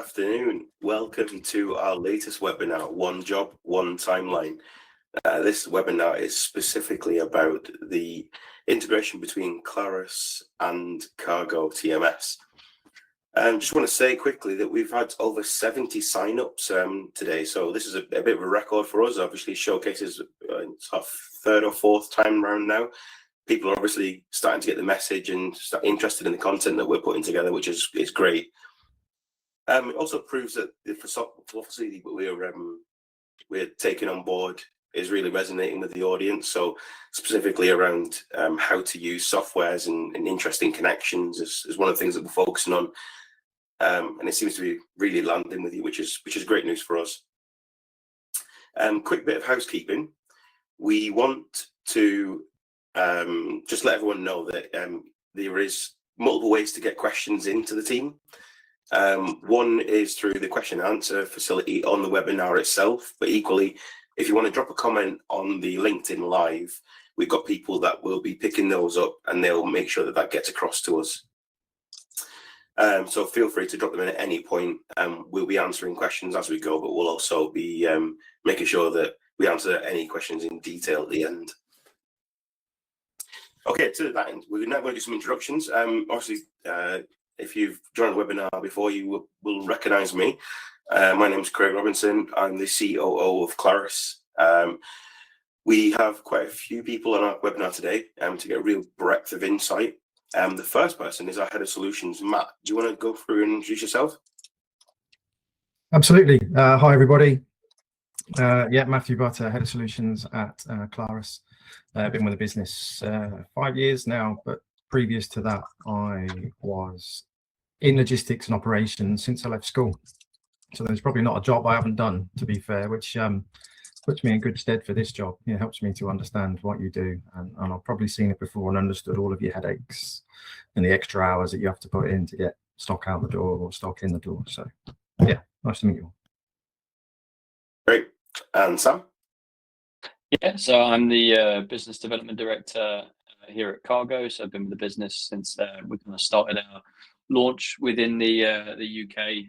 Afternoon. Welcome to our latest webinar, One Job, One Timeline. This webinar is specifically about the integration between Clarus and Qargo TMS. Just want to say quickly that we've had over 70 sign-ups today, so this is a bit of a record for us. Obviously, showcases it's our third or fourth time around now. People are obviously starting to get the message and start interested in the content that we're putting together, which is great. It also proves that the philosophy we're taking on board is really resonating with the audience. So specifically around how to use softwares and interesting connections is one of the things that we're focusing on, and it seems to be really landing with you, which is great news for us. Quick bit of housekeeping. We want to just let everyone know that there is multiple ways to get questions into the team. One is through the question and answer facility on the webinar itself, but equally, if you want to drop a comment on the LinkedIn Live, we've got people that will be picking those up and they'll make sure that that gets across to us. So feel free to drop them in at any point. We'll be answering questions as we go, but we'll also be making sure that we answer any questions in detail at the end. Okay, to that end, we're now going to do some introductions. Obviously, if you've joined the webinar before, you will recognise me. My name is Craig Robinson. I'm the COO of Clarus. We have quite a few people on our webinar today to get a real breadth of insight. The first person is our Head of Solutions, Matt. Do you want to go through and introduce yourself? Absolutely. Hi, everybody. Yeah, Matthew Butter, Head of Solutions at Clarus. I've been with the business 5 years now, but previous to that, I was in logistics and operations since I left school. So there's probably not a job I haven't done, to be fair, which puts me in good stead for this job. It helps me to understand what you do, and I've probably seen it before and understood all of your headaches and the extra hours that you have to put in to get stock out the door or stock in the door. So yeah, nice to meet you all. Great. And Sam? Yeah, so I'm the Business Development Director here at Qargo. So I've been with the business since we kind of started our launch within the UK,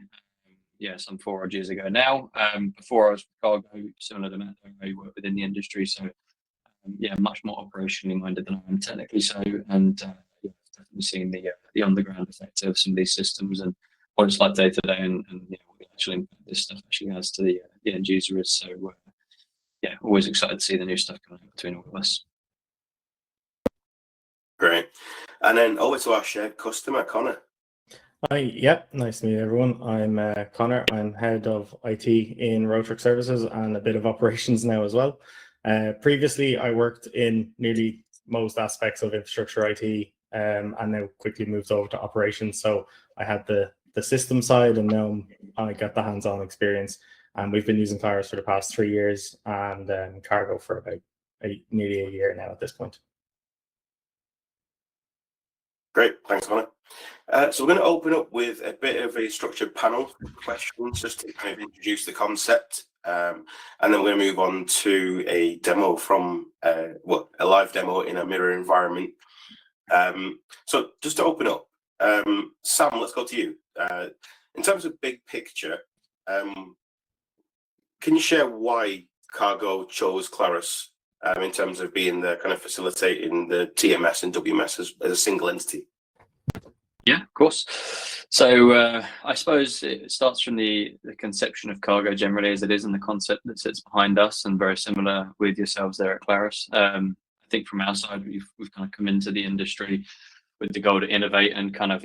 some 4 odd years ago now. Before I was with Qargo, similar to Matt, I worked within the industry, so much more operationally minded than I am technically so, and definitely seeing the on-the-ground effect of some of these systems and what it's like day to day, and what the actual impact this stuff actually has to the end user is. So always excited to see the new stuff coming out between all of us. Great. And then over to our shared customer, Connor. Hi, yeah, nice to meet everyone. I'm Connor. I'm head of IT in Road Truck Services and a bit of operations now as well. Previously, I worked in nearly most aspects of infrastructure IT, and now quickly moved over to operations. So I had the system side, and now I got the hands-on experience. And we've been using Clarus for the past 3 years, and Qargo for about nearly a year now at this point. Great, thanks, Connor. So we're going to open up with a bit of a structured panel questions just to kind of introduce the concept, and then we're going to move on to a demo from a live demo in a mirror environment. So just to open up, Sam, let's go to you. In terms of big picture, can you share why Qargo chose Clarus in terms of being the kind of facilitating the TMS and WMS as a single entity? Yeah, of course. So I suppose it starts from the conception of Qargo generally as it is, and the concept that sits behind us, and very similar with yourselves there at Clarus. I think from our side, we've kind of come into the industry with the goal to innovate and kind of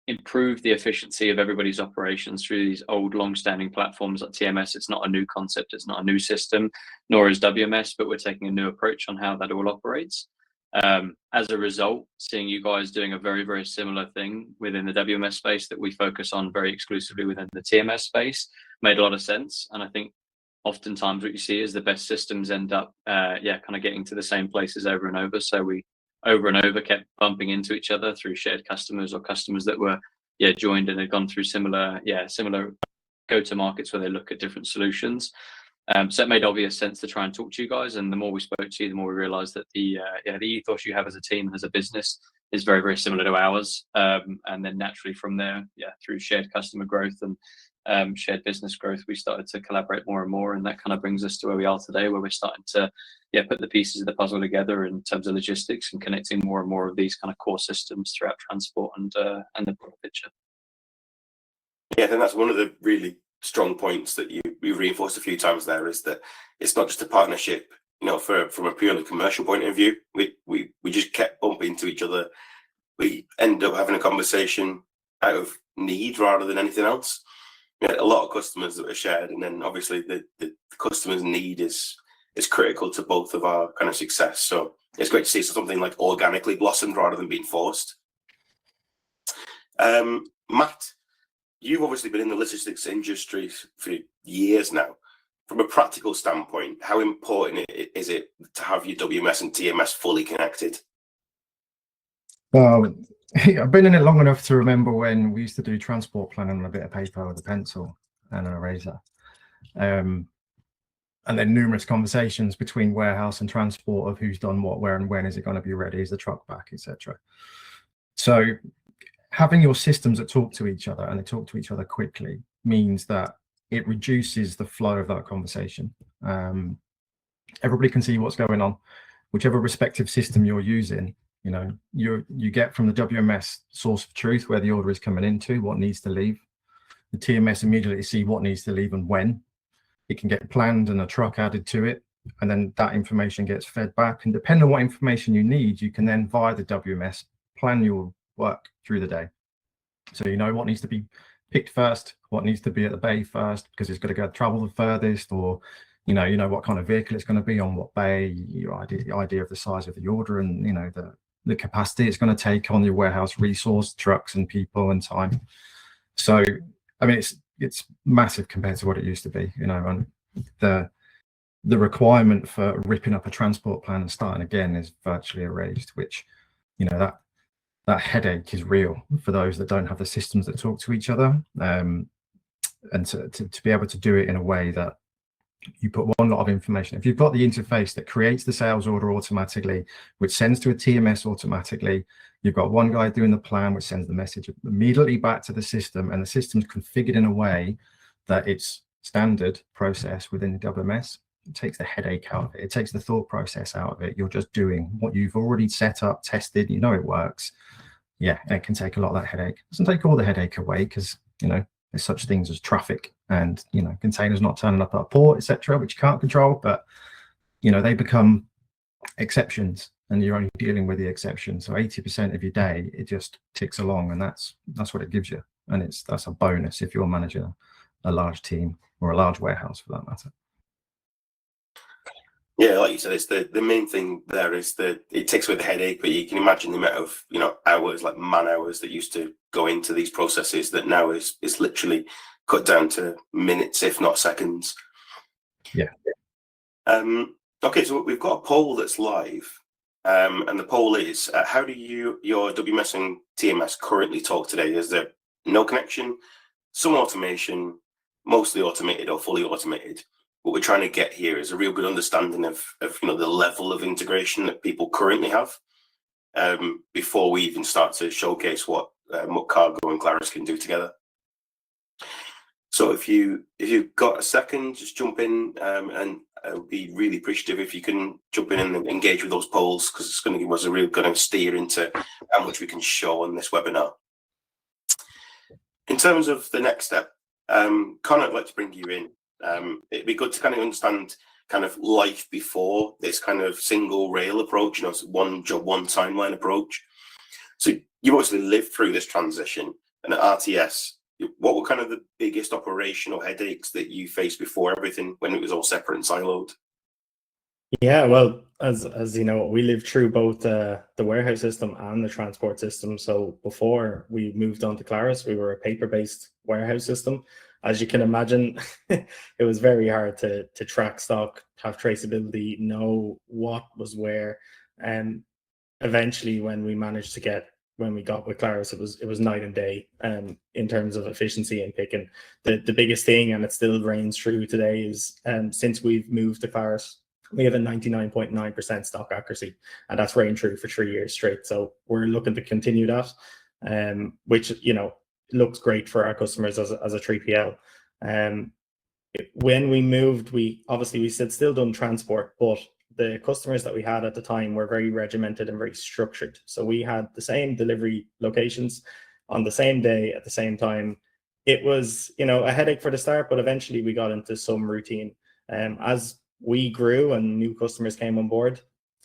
improve the efficiency of everybody's operations through these old long-standing platforms like TMS. It's not a new concept, it's not a new system, nor is WMS, but we're taking a new approach on how that all operates. As a result, seeing you guys doing a very, very similar thing within the WMS space that we focus on very exclusively within the TMS space made a lot of sense. And I think oftentimes what you see is the best systems end up kind of getting to the same places over and over. So we over and over kept bumping into each other through shared customers or customers that were joined and had gone through similar go-to markets where they look at different solutions. So it made obvious sense to try and talk to you guys, and the more we spoke to you, the more we realized that the ethos you have as a team, as a business, is very, very similar to ours. And then naturally from there, through shared customer growth and shared business growth, we started to collaborate more and more. And that kind of brings us to where we are today, where we're starting to put the pieces of the puzzle together in terms of logistics and connecting more and more of these kind of core systems throughout transport and the broader picture. Yeah, I think that's one of the really strong points that you reinforced a few times there, is that it's not just a partnership. From a purely commercial point of view, we just kept bumping into each other. We ended up having a conversation out of need rather than anything else. We had a lot of customers that were shared, and then obviously the customer's need is critical to both of our kind of success. So it's great to see something like organically blossomed rather than being forced. Matt, you've obviously been in the logistics industry for years now. From a practical standpoint, how important is it to have your WMS and TMS fully connected? Well, I've been in it long enough to remember when we used to do transport planning on a bit of paper with a pencil and an eraser. And then numerous conversations between warehouse and transport of who's done what, where, and when is it going to be ready, is the truck back, etc. So having your systems that talk to each other and they talk to each other quickly means that it reduces the flow of that conversation. Everybody can see what's going on, whichever respective system you're using. You get from the WMS source of truth where the order is coming into, what needs to leave. The TMS immediately see what needs to leave and when. It can get planned and a truck added to it, and then that information gets fed back. And depending on what information you need, you can then via the WMS plan your work through the day. So you know what needs to be picked first, what needs to be at the bay first, because it's got to go travel the furthest, or you know what kind of vehicle it's going to be on what bay, your idea of the size of the order, and the capacity it's going to take on your warehouse resource, trucks and people and time. So I mean it's massive compared to what it used to be, and the requirement for ripping up a transport plan and starting again is virtually erased, which that headache is real for those that don't have the systems that talk to each other. And to be able to do it in a way that you put one lot of information. If you've got the interface that creates the sales order automatically, which sends to a TMS automatically, you've got one guy doing the plan, which sends the message immediately back to the system, and the system's configured in a way that it's standard process within the WMS. It takes the headache out of it. It takes the thought process out of it. You're just doing what you've already set up, tested, it works. Yeah, it can take a lot of that headache. It doesn't take all the headache away, because there's such things as traffic and containers not turning up at a port, etc., which you can't control, but they become exceptions, and you're only dealing with the exception. So 80% of your day, it just ticks along, and that's what it gives you. And that's a bonus if you're managing a large team or a large warehouse for that matter. Yeah, like you said, it's the main thing there is that it takes away the headache, but you can imagine the amount of hours, like man hours, that used to go into these processes that now is literally cut down to minutes, if not seconds. Yeah. Okay, so we've got a poll that's live, and the poll is: how do your WMS and TMS currently talk today? Is there no connection, some automation, mostly automated, or fully automated? What we're trying to get here is a real good understanding of the level of integration that people currently have, before we even start to showcase what Qargo and Clarus can do together. So if you've got a second, just jump in, and I would be really appreciative if you can jump in and engage with those polls, because it's going to give us a real kind of steer into how much we can show on this webinar. In terms of the next step, Connor, I'd like to bring you in. It'd be good to kind of understand kind of life before this kind of single rail approach, one job, one timeline approach. So you obviously lived through this transition, and at RTS, what were kind of the biggest operational headaches that you faced before everything, when it was all separate and siloed? Yeah, well, as you know, we lived through both the warehouse system and the transport system. So before we moved on to Clarus, we were a paper-based warehouse system. As you can imagine, it was very hard to track stock, have traceability, know what was where. And eventually, when we got with Clarus, it was night and day in terms of efficiency and picking. The biggest thing, and it still reigns true today, is since we've moved to Clarus, we have a 99.9% stock accuracy, and that's reigning true for 3 years straight. So we're looking to continue that, which, you know, looks great for our customers as a 3PL. When we moved, we still done transport, but the customers that we had at the time were very regimented and very structured. So we had the same delivery locations on the same day at the same time. It was, you know, a headache for the start, but eventually we got into some routine. As we grew and new customers came on board,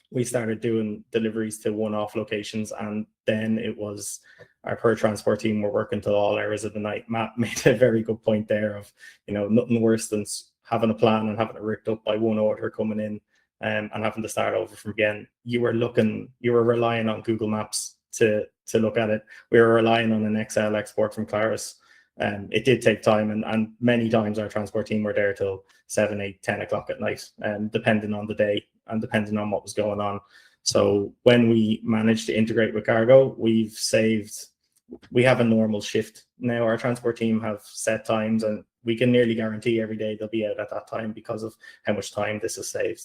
we started doing deliveries to one-off locations, and then it was our per transport team were working till all hours of the night. Matt made a very good point there of, you know, nothing worse than having a plan and having it ripped up by one order coming in, and having to start over from again. You were relying on Google Maps to look at it. We were relying on an Excel export from Clarus. It did take time, and many times our transport team were there till 7, 8, 10 o'clock at night, depending on the day and depending on what was going on. So when we managed to integrate with Qargo, we have a normal shift now. Our transport team have set times, and we can nearly guarantee every day they'll be out at that time because of how much time this has saved.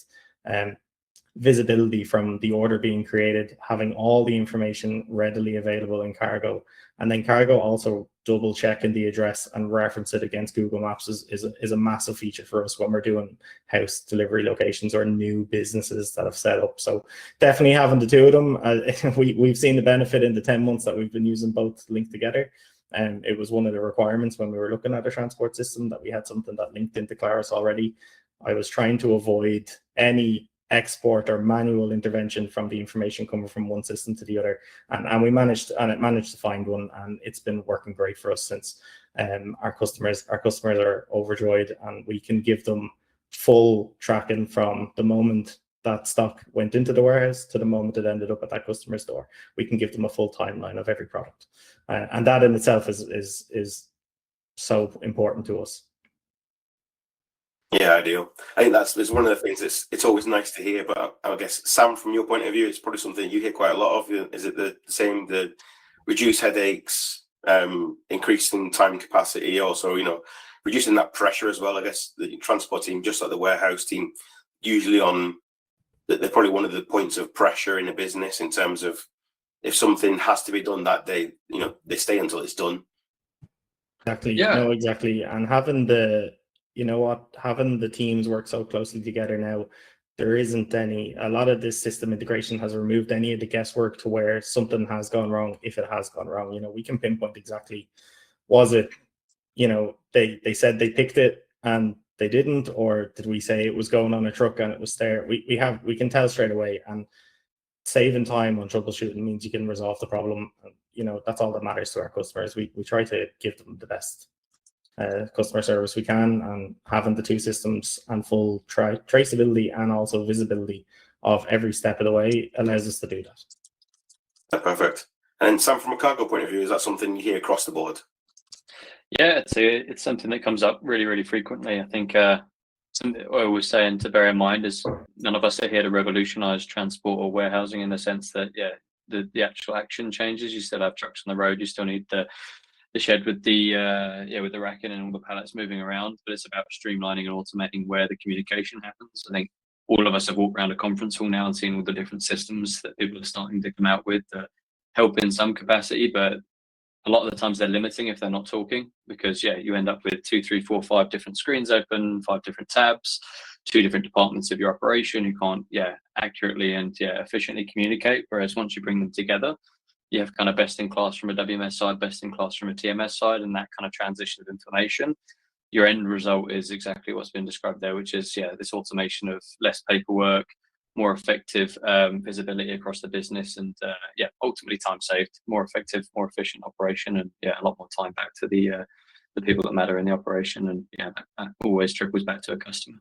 Visibility from the order being created, having all the information readily available in Qargo, and then Qargo also double checking the address and reference it against Google Maps is a massive feature for us when we're doing house delivery locations or new businesses that have set up. So definitely having the two of them, we've seen the benefit in the 10 months that we've been using both linked together. And it was one of the requirements when we were looking at a transport system that we had something that linked into Clarus already. I was trying to avoid any export or manual intervention from the information coming from one system to the other, and we managed to find one, and it's been working great for us since. Our customers are overjoyed, and we can give them full tracking from the moment that stock went into the warehouse to the moment it ended up at that customer's door. We can give them a full timeline of every product, and that in itself is so important to us. Yeah, ideal. I think that's one of the things it's always nice to hear. But I guess, Sam, from your point of view, it's probably something you hear quite a lot of. Is it the same, the reduced headaches, increasing time capacity, also, you know, reducing that pressure as well? I guess the transport team, just like the warehouse team, usually they're probably one of the points of pressure in a business in terms of if something has to be done that day, you know, they stay until it's done. Exactly. Yeah. No, exactly. And having the teams work so closely together now, a lot of this system integration has removed any of the guesswork to where something has gone wrong. If it has gone wrong, you know, we can pinpoint exactly, was it, you know, they said they picked it and they didn't, or did we say it was going on a truck and it was there? We can tell straight away, and saving time on troubleshooting means you can resolve the problem. You know, that's all that matters to our customers. We try to give them the best customer service we can, and having the two systems and full traceability and also visibility of every step of the way allows us to do that. Perfect. And Sam, from a Qargo point of view, is that something you hear across the board? Yeah, it's something that comes up really, really frequently. I think something I always say, and to bear in mind, is none of us are here to revolutionize transport or warehousing, in the sense that, yeah, the actual action changes. You still have trucks on the road. You still need the shed with the racking and all the pallets moving around, but it's about streamlining and automating where the communication happens. I think all of us have walked around a conference hall now and seen all the different systems that people are starting to come out with that help in some capacity, but a lot of the times they're limiting if they're not talking, because you end up with 2, 3, 4, 5 different screens open, 5 different tabs, 2 different departments of your operation who can't accurately and efficiently communicate. Whereas once you bring them together, you have kind of best in class from a WMS side, best in class from a TMS side, and that kind of transition of information. Your end result is exactly what's been described there, which is this automation of less paperwork, more effective visibility across the business, and ultimately time saved, more effective, more efficient operation, and a lot more time back to the people that matter in the operation, and that always trickles back to a customer.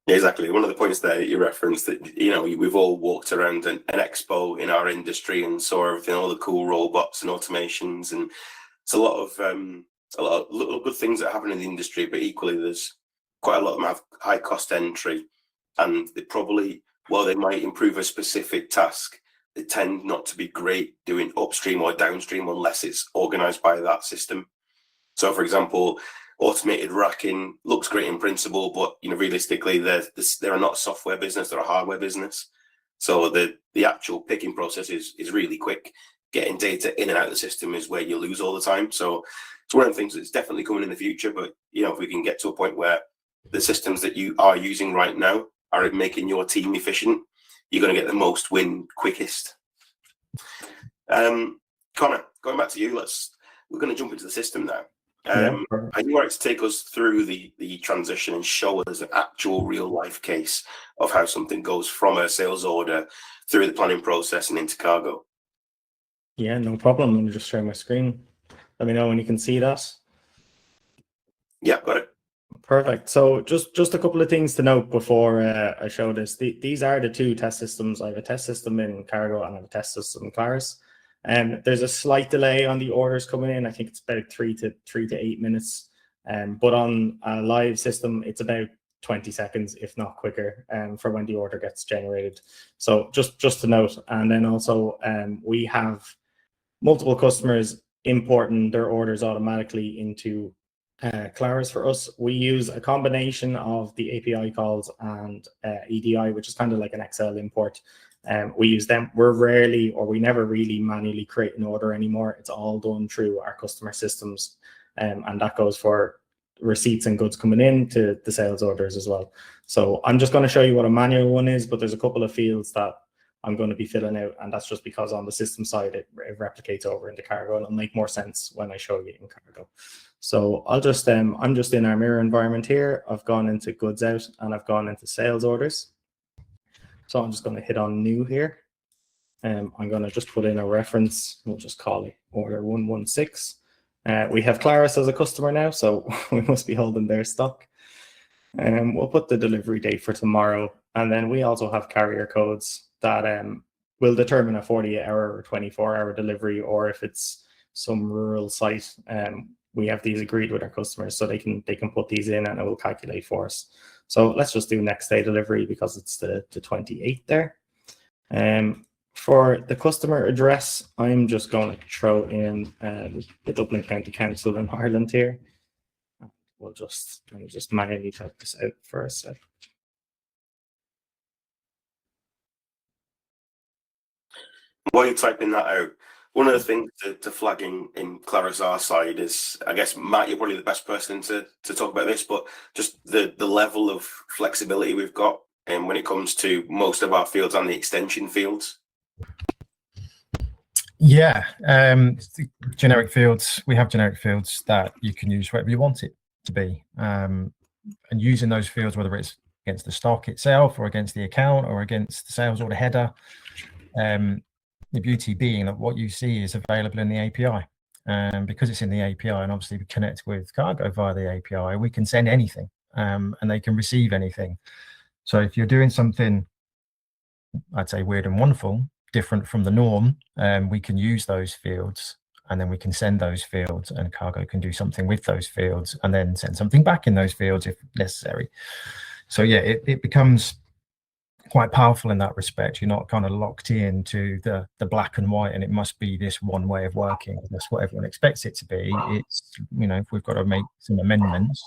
Yeah, exactly. One of the points there you referenced, that, you know, we've all walked around an expo in our industry and saw everything, all the cool robots and automations, and it's a lot of little good things that happen in the industry, but equally there's quite a lot of them have high cost entry, and they probably, while they might improve a specific task, they tend not to be great doing upstream or downstream unless it's organized by that system. So, for example, automated racking looks great in principle, but realistically, they're not a software business; they're a hardware business. So the actual picking process is really quick. Getting data in and out of the system is where you lose all the time. So it's one of the things that's definitely coming in the future. But if we can get to a point where the systems that you are using right now are making your team efficient, you're going to get the most win quickest. Connor, going back to you, we're going to jump into the system now. Are you right to take us through the transition and show us an actual real life case of how something goes from a sales order through the planning process and into Qargo? Yeah, no problem. Let me just share my screen. Let me know when you can see that. Yeah, got it. Perfect. So just a couple of things to note before I show this. These are the two test systems. I have a test system in Qargo and I have a test system in Clarus. There's a slight delay on the orders coming in. I think it's about 3 to 8 minutes. But on a live system, it's about 20 seconds, if not quicker, for when the order gets generated. So just to note. And then also we have multiple customers importing their orders automatically into Clarus. For us, we use a combination of the API calls and EDI, which is kind of like an Excel import. We use them. We never really manually create an order anymore. It's all done through our customer systems, and that goes for receipts and goods coming in to the sales orders as well. So I'm just going to show you what a manual one is, but there's a couple of fields that I'm going to be filling out, and that's just because on the system side it replicates over into Qargo, and it'll make more sense when I show you in Qargo. So I'm just in our mirror environment here. I've gone into goods out and I've gone into sales orders. So I'm just going to hit on new here. I'm going to just put in a reference. We'll just call it order 116. We have Clarus as a customer now, so we must be holding their stock. We'll put the delivery date for tomorrow, and then we also have carrier codes that will determine a 48-hour or 24-hour delivery, or if it's some rural site. We have these agreed with our customers, so they can put these in and it will calculate for us. So let's just do next day delivery because it's the 28th there. For the customer address, I'm just going to throw in the Dublin County Council in Ireland here. Let me just manually type this out for a sec. While you're typing that out, one of the things to flag in Clarus our side is, I guess, Matt, you're probably the best person to talk about this, but just the level of flexibility we've got when it comes to most of our fields and the extension fields. Yeah, generic fields. We have generic fields that you can use whatever you want it to be. And using those fields, whether it's against the stock itself or against the account or against the sales order header, the beauty being that what you see is available in the API. Because it's in the API, and obviously we connect with Qargo via the API, we can send anything and they can receive anything. So if you're doing something, I'd say weird and wonderful, different from the norm, we can use those fields and then we can send those fields, and Qargo can do something with those fields and then send something back in those fields if necessary. So yeah, it becomes quite powerful in that respect. You're not kind of locked into the black and white and it must be this one way of working. That's what everyone expects it to be. It's, if we've got to make some amendments,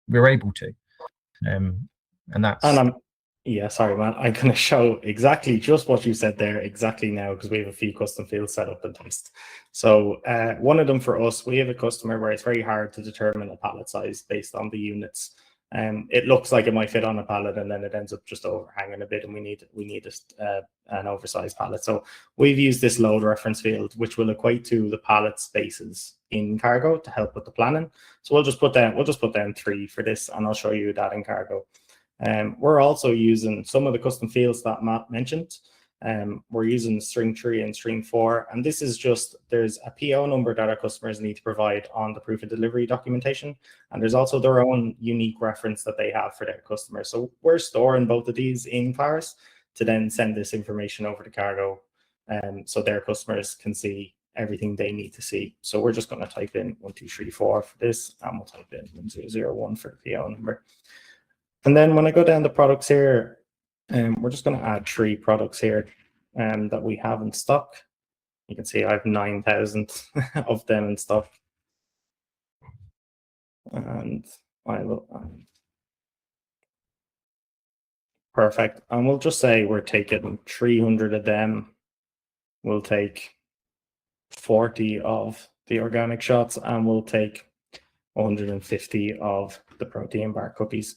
we're able to. And that's... Yeah, sorry, man. I'm going to show exactly just what you said there exactly now, because we have a few custom fields set up and test. So one of them for us, we have a customer where it's very hard to determine a pallet size based on the units. It looks like it might fit on a pallet and then it ends up just overhanging a bit, and we need an oversized pallet. So we've used this load reference field, which will equate to the pallet spaces in Qargo to help with the planning. So we'll just put down 3 for this, and I'll show you that in Qargo. We're also using some of the custom fields that Matt mentioned. We're using string 3 and string 4, and this is just, there's a PO number that our customers need to provide on the proof of delivery documentation, and there's also their own unique reference that they have for their customers. So we're storing both of these in Clarus to then send this information over to Qargo, so their customers can see everything they need to see. So we're just going to type in 1234 for this, and we'll type in 1001 for the PO number. And then when I go down to products here, we're just going to add 3 products here that we have in stock. You can see I have 9,000 of them in stock. and I will. Perfect. And we'll just say we're taking 300 of them. We'll take 40 of the organic shots, and we'll take 150 of the protein bar cookies.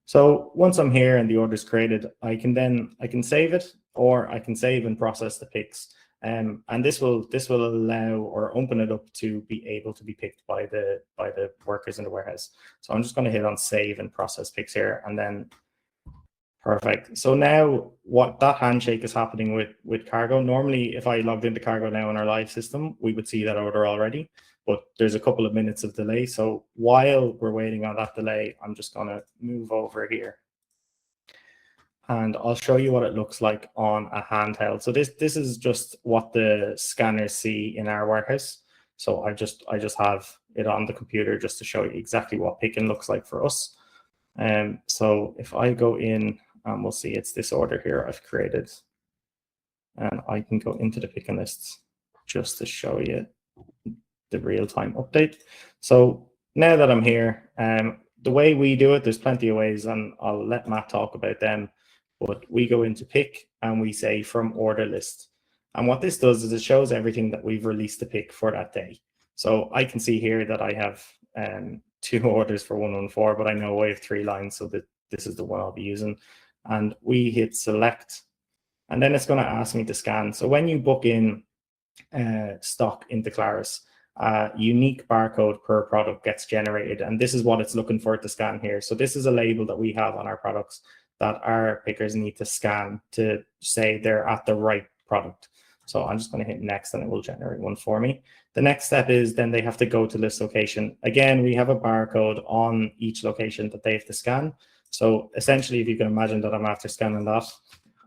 So once I'm here and the order is created, I can save it, or I can save and process the picks. And this will allow or open it up to be able to be picked by the workers in the warehouse. So I'm just going to hit on save and process picks here, and then perfect. So now what that handshake is happening with Qargo. Normally, if I logged into Qargo now in our live system, we would see that order already, but there's a couple of minutes of delay. So while we're waiting on that delay, I'm just going to move over here, and I'll show you what it looks like on a handheld. So this is just what the scanners see in our warehouse. So I just have it on the computer just to show you exactly what picking looks like for us. So if I go in, we'll see it's this order here I've created, and I can go into the picking lists just to show you the real-time update. So now that I'm here, the way we do it, there's plenty of ways, and I'll let Matt talk about them, but we go into pick and we say from order list. And what this does is it shows everything that we've released to pick for that day. So I can see here that I have 2 orders for 114, but I know I have 3 lines, so that this is the one I'll be using. And we hit select, and then it's going to ask me to scan. So when you book in stock into Clarus, unique barcode per product gets generated, and this is what it's looking for to scan here. So this is a label that we have on our products that our pickers need to scan to say they're at the right product. So I'm just going to hit next, and it will generate one for me. The next step is then they have to go to this location. Again, we have a barcode on each location that they have to scan. So essentially, if you can imagine that I'm after scanning that,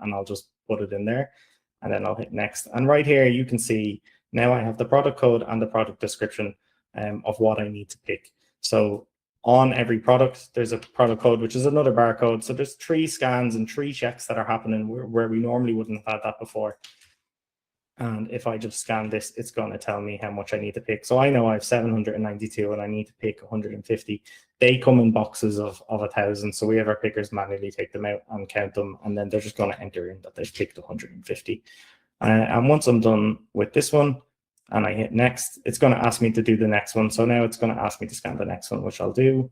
and I'll just put it in there, and then I'll hit next. And right here, you can see now I have the product code and the product description of what I need to pick. So on every product, there's a product code, which is another barcode. So there's 3 scans and 3 checks that are happening where we normally wouldn't have had that before. And if I just scan this, it's going to tell me how much I need to pick. So I know I have 792 and I need to pick 150. They come in boxes of 1,000. So we have our pickers manually take them out and count them. And then they're just going to enter in that they've picked 150. And once I'm done with this one and I hit next, it's going to ask me to do the next one. So now it's going to ask me to scan the next one, which I'll do.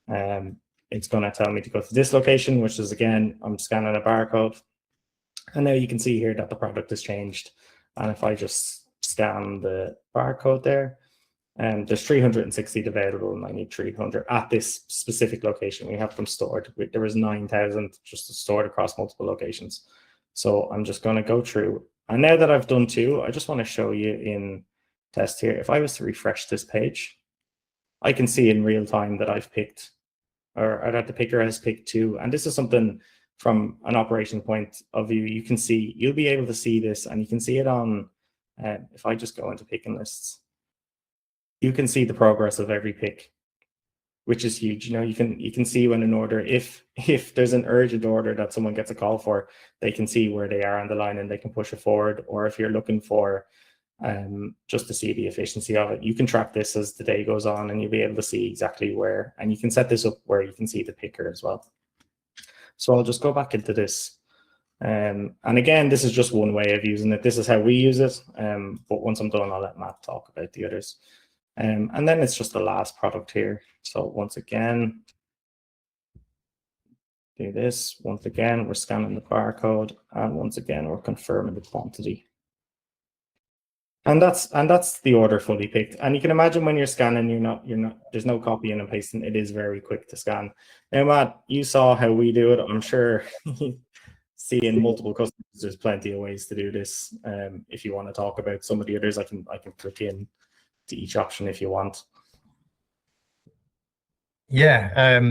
It's going to tell me to go to this location, which is, again, I'm scanning a barcode. And now you can see here that the product has changed. And if I just scan the barcode there, there's 360 available, and I need 300 at this specific location. We have them stored. There was 9,000 just stored across multiple locations. So I'm just going to go through. And now that I've done 2, I just want to show you in test here. If I was to refresh this page, I can see in real time that I've picked, or that the picker has picked 2. And this is something from an operation point of view, you can see, you'll be able to see this, and you can see it on, if I just go into picking lists, you can see the progress of every pick, which is huge. You know, you can see when an order, if there's an urgent order that someone gets a call for, they can see where they are on the line and they can push it forward. Or if you're looking for just to see the efficiency of it, you can track this as the day goes on, and you'll be able to see exactly where, and you can set this up where you can see the picker as well. So I'll just go back into this. And again, this is just one way of using it. This is how we use it. But once I'm done, I'll let Matt talk about the others. And then it's just the last product here. So once again, do this. Once again, we're scanning the barcode. And once again, we're confirming the quantity. And that's the order fully picked. And you can imagine when you're scanning, there's no copying and pasting. It is very quick to scan. Now, Matt, you saw how we do it. I'm sure seeing multiple customers, there's plenty of ways to do this. If you want to talk about some of the others, I can click in to each option if you want. Yeah.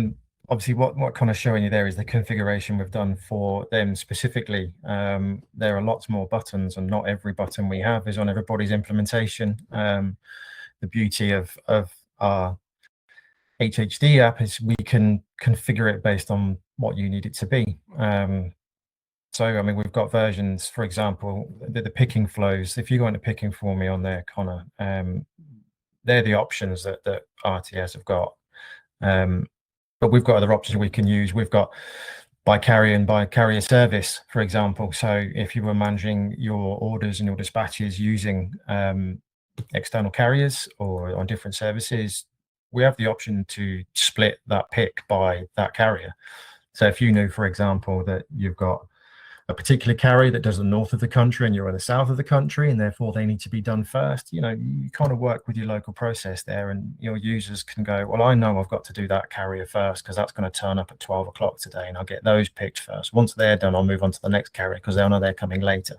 Obviously, what kind of showing you there is the configuration we've done for them specifically. There are lots more buttons, and not every button we have is on everybody's implementation. The beauty of our HHD app is we can configure it based on what you need it to be. So, I mean, we've got versions, for example, the picking flows. If you go into picking for me on there, Connor, they're the options that RTS have got. But we've got other options we can use. We've got by carrier and by carrier service, for example. So if you were managing your orders and your dispatches using external carriers or on different services, we have the option to split that pick by that carrier. So if you knew, for example, that you've got a particular carrier that does the north of the country and you're in the south of the country, and therefore they need to be done first, you kind of work with your local process there, and your users can go, well, I know I've got to do that carrier first because that's going to turn up at 12 o'clock today, and I'll get those picked first. Once they're done, I'll move on to the next carrier because they'll know they're coming later.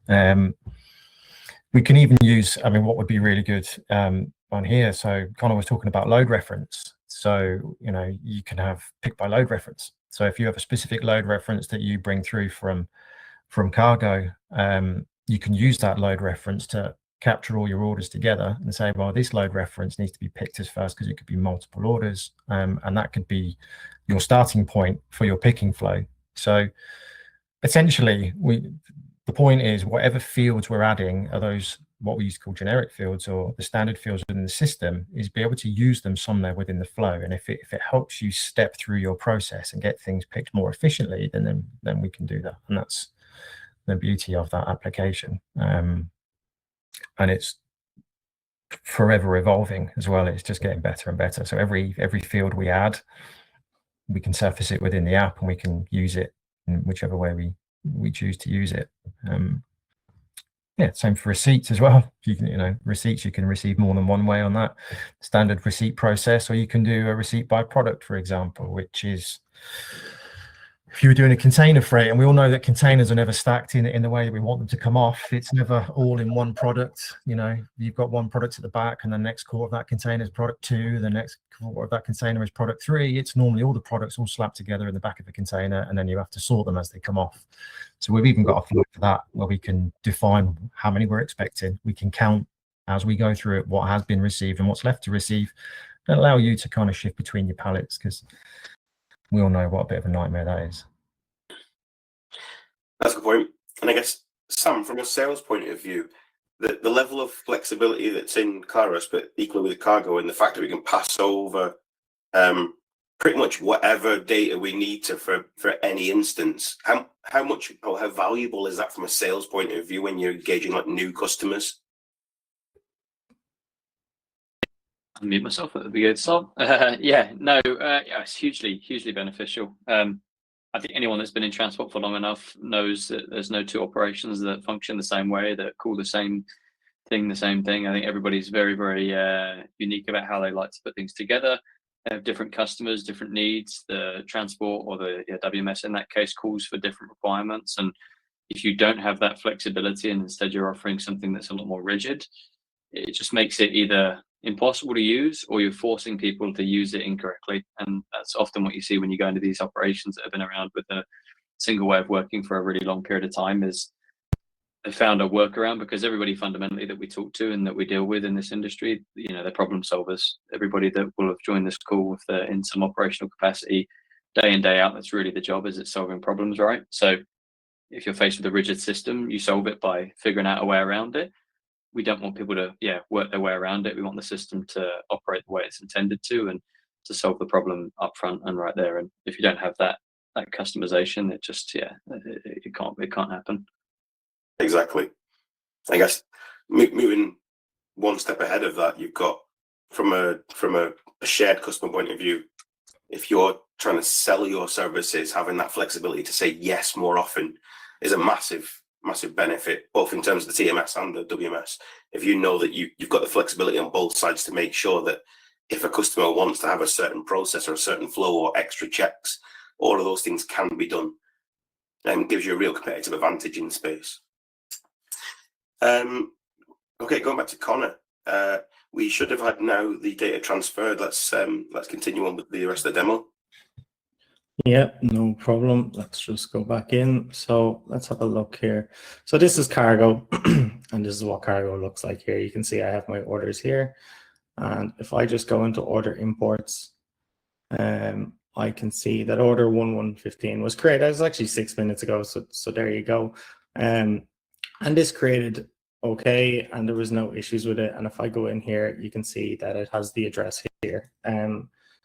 We can even use, what would be really good on here. So Connor was talking about load reference. So, you can have pick by load reference. So if you have a specific load reference that you bring through from Qargo, you can use that load reference to capture all your orders together and say, well, this load reference needs to be picked as first because it could be multiple orders. And that could be your starting point for your picking flow. So essentially, the point is whatever fields we're adding are those what we used to call generic fields or the standard fields within the system, is be able to use them somewhere within the flow. And if it helps you step through your process and get things picked more efficiently, then we can do that. And that's the beauty of that application. And it's forever evolving as well. It's just getting better and better. So every field we add, we can surface it within the app and we can use it in whichever way we choose to use it. Yeah, same for receipts as well. You can, receipts, you can receive more than one way on that standard receipt process, or you can do a receipt by product, for example, which is if you were doing a container freight, and we all know that containers are never stacked in the way that we want them to come off. It's never all in one product. You've got one product at the back, and the next quarter of that container is product 2. The next quarter of that container is product 3. It's normally all the products all slapped together in the back of the container, and then you have to sort them as they come off. So we've even got a flow for that where we can define how many we're expecting. We can count as we go through it what has been received and what's left to receive, and allow you to kind of shift between your pallets, because we all know what a bit of a nightmare that is. That's a good point. And I guess, Sam, from a sales point of view, the level of flexibility that's in Clarus, but equally with Qargo, and the fact that we can pass over pretty much whatever data we need to for any instance, how much or how valuable is that from a sales point of view when you're engaging like new customers? Unmute myself at the beginning. So it's hugely beneficial. I think anyone that's been in transport for long enough knows that there's no two operations that function the same way, that call the same thing. I think everybody's very, very unique about how they like to put things together. They have different customers, different needs. The transport or the WMS in that case calls for different requirements. And if you don't have that flexibility and instead you're offering something that's a lot more rigid, it just makes it either impossible to use or you're forcing people to use it incorrectly. And that's often what you see when you go into these operations that have been around with a single way of working for a really long period of time, is they found a workaround, because everybody fundamentally that we talk to and that we deal with in this industry, they're problem solvers. Everybody that will have joined this call with in some operational capacity day in, day out, that's really the job, is it's solving problems, right? So if you're faced with a rigid system, you solve it by figuring out a way around it. We don't want people to work their way around it. We want the system to operate the way it's intended to, and to solve the problem up front and right there. And if you don't have that customization, it just it can't happen. Exactly. I guess moving one step ahead of that, you've got from a shared customer point of view, if you're trying to sell your services, having that flexibility to say yes more often is a massive benefit, both in terms of the TMS and the WMS. If you know that you've got the flexibility on both sides to make sure that if a customer wants to have a certain process or a certain flow or extra checks, all of those things can be done, and gives you a real competitive advantage in space. Okay, going back to Connor, we should have had now the data transferred. Let's continue on with the rest of the demo. Yeah, no problem. Let's just go back in. So let's have a look here. So this is Qargo, and this is what Qargo looks like here. You can see I have my orders here. And if I just go into order imports, I can see that order 1115 was created. That was actually 6 minutes ago. So there you go. And this created okay, and there was no issues with it. And if I go in here, you can see that it has the address here.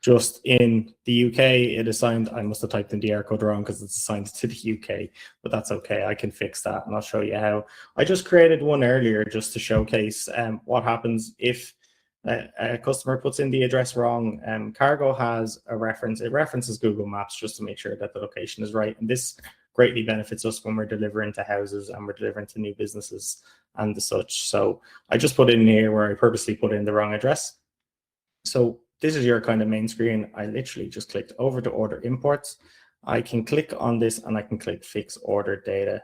just in the UK, it assigned, I must have typed in the error code wrong because it's assigned to the UK, but that's okay. I can fix that and I'll show you how. I just created one earlier just to showcase what happens if a customer puts in the address wrong. Qargo has a reference. It references Google Maps just to make sure that the location is right. And this greatly benefits us when we're delivering to houses and we're delivering to new businesses and the such. So I just put in here where I purposely put in the wrong address. So this is your kind of main screen. I literally just clicked over to order imports. I can click on this and I can click fix order data.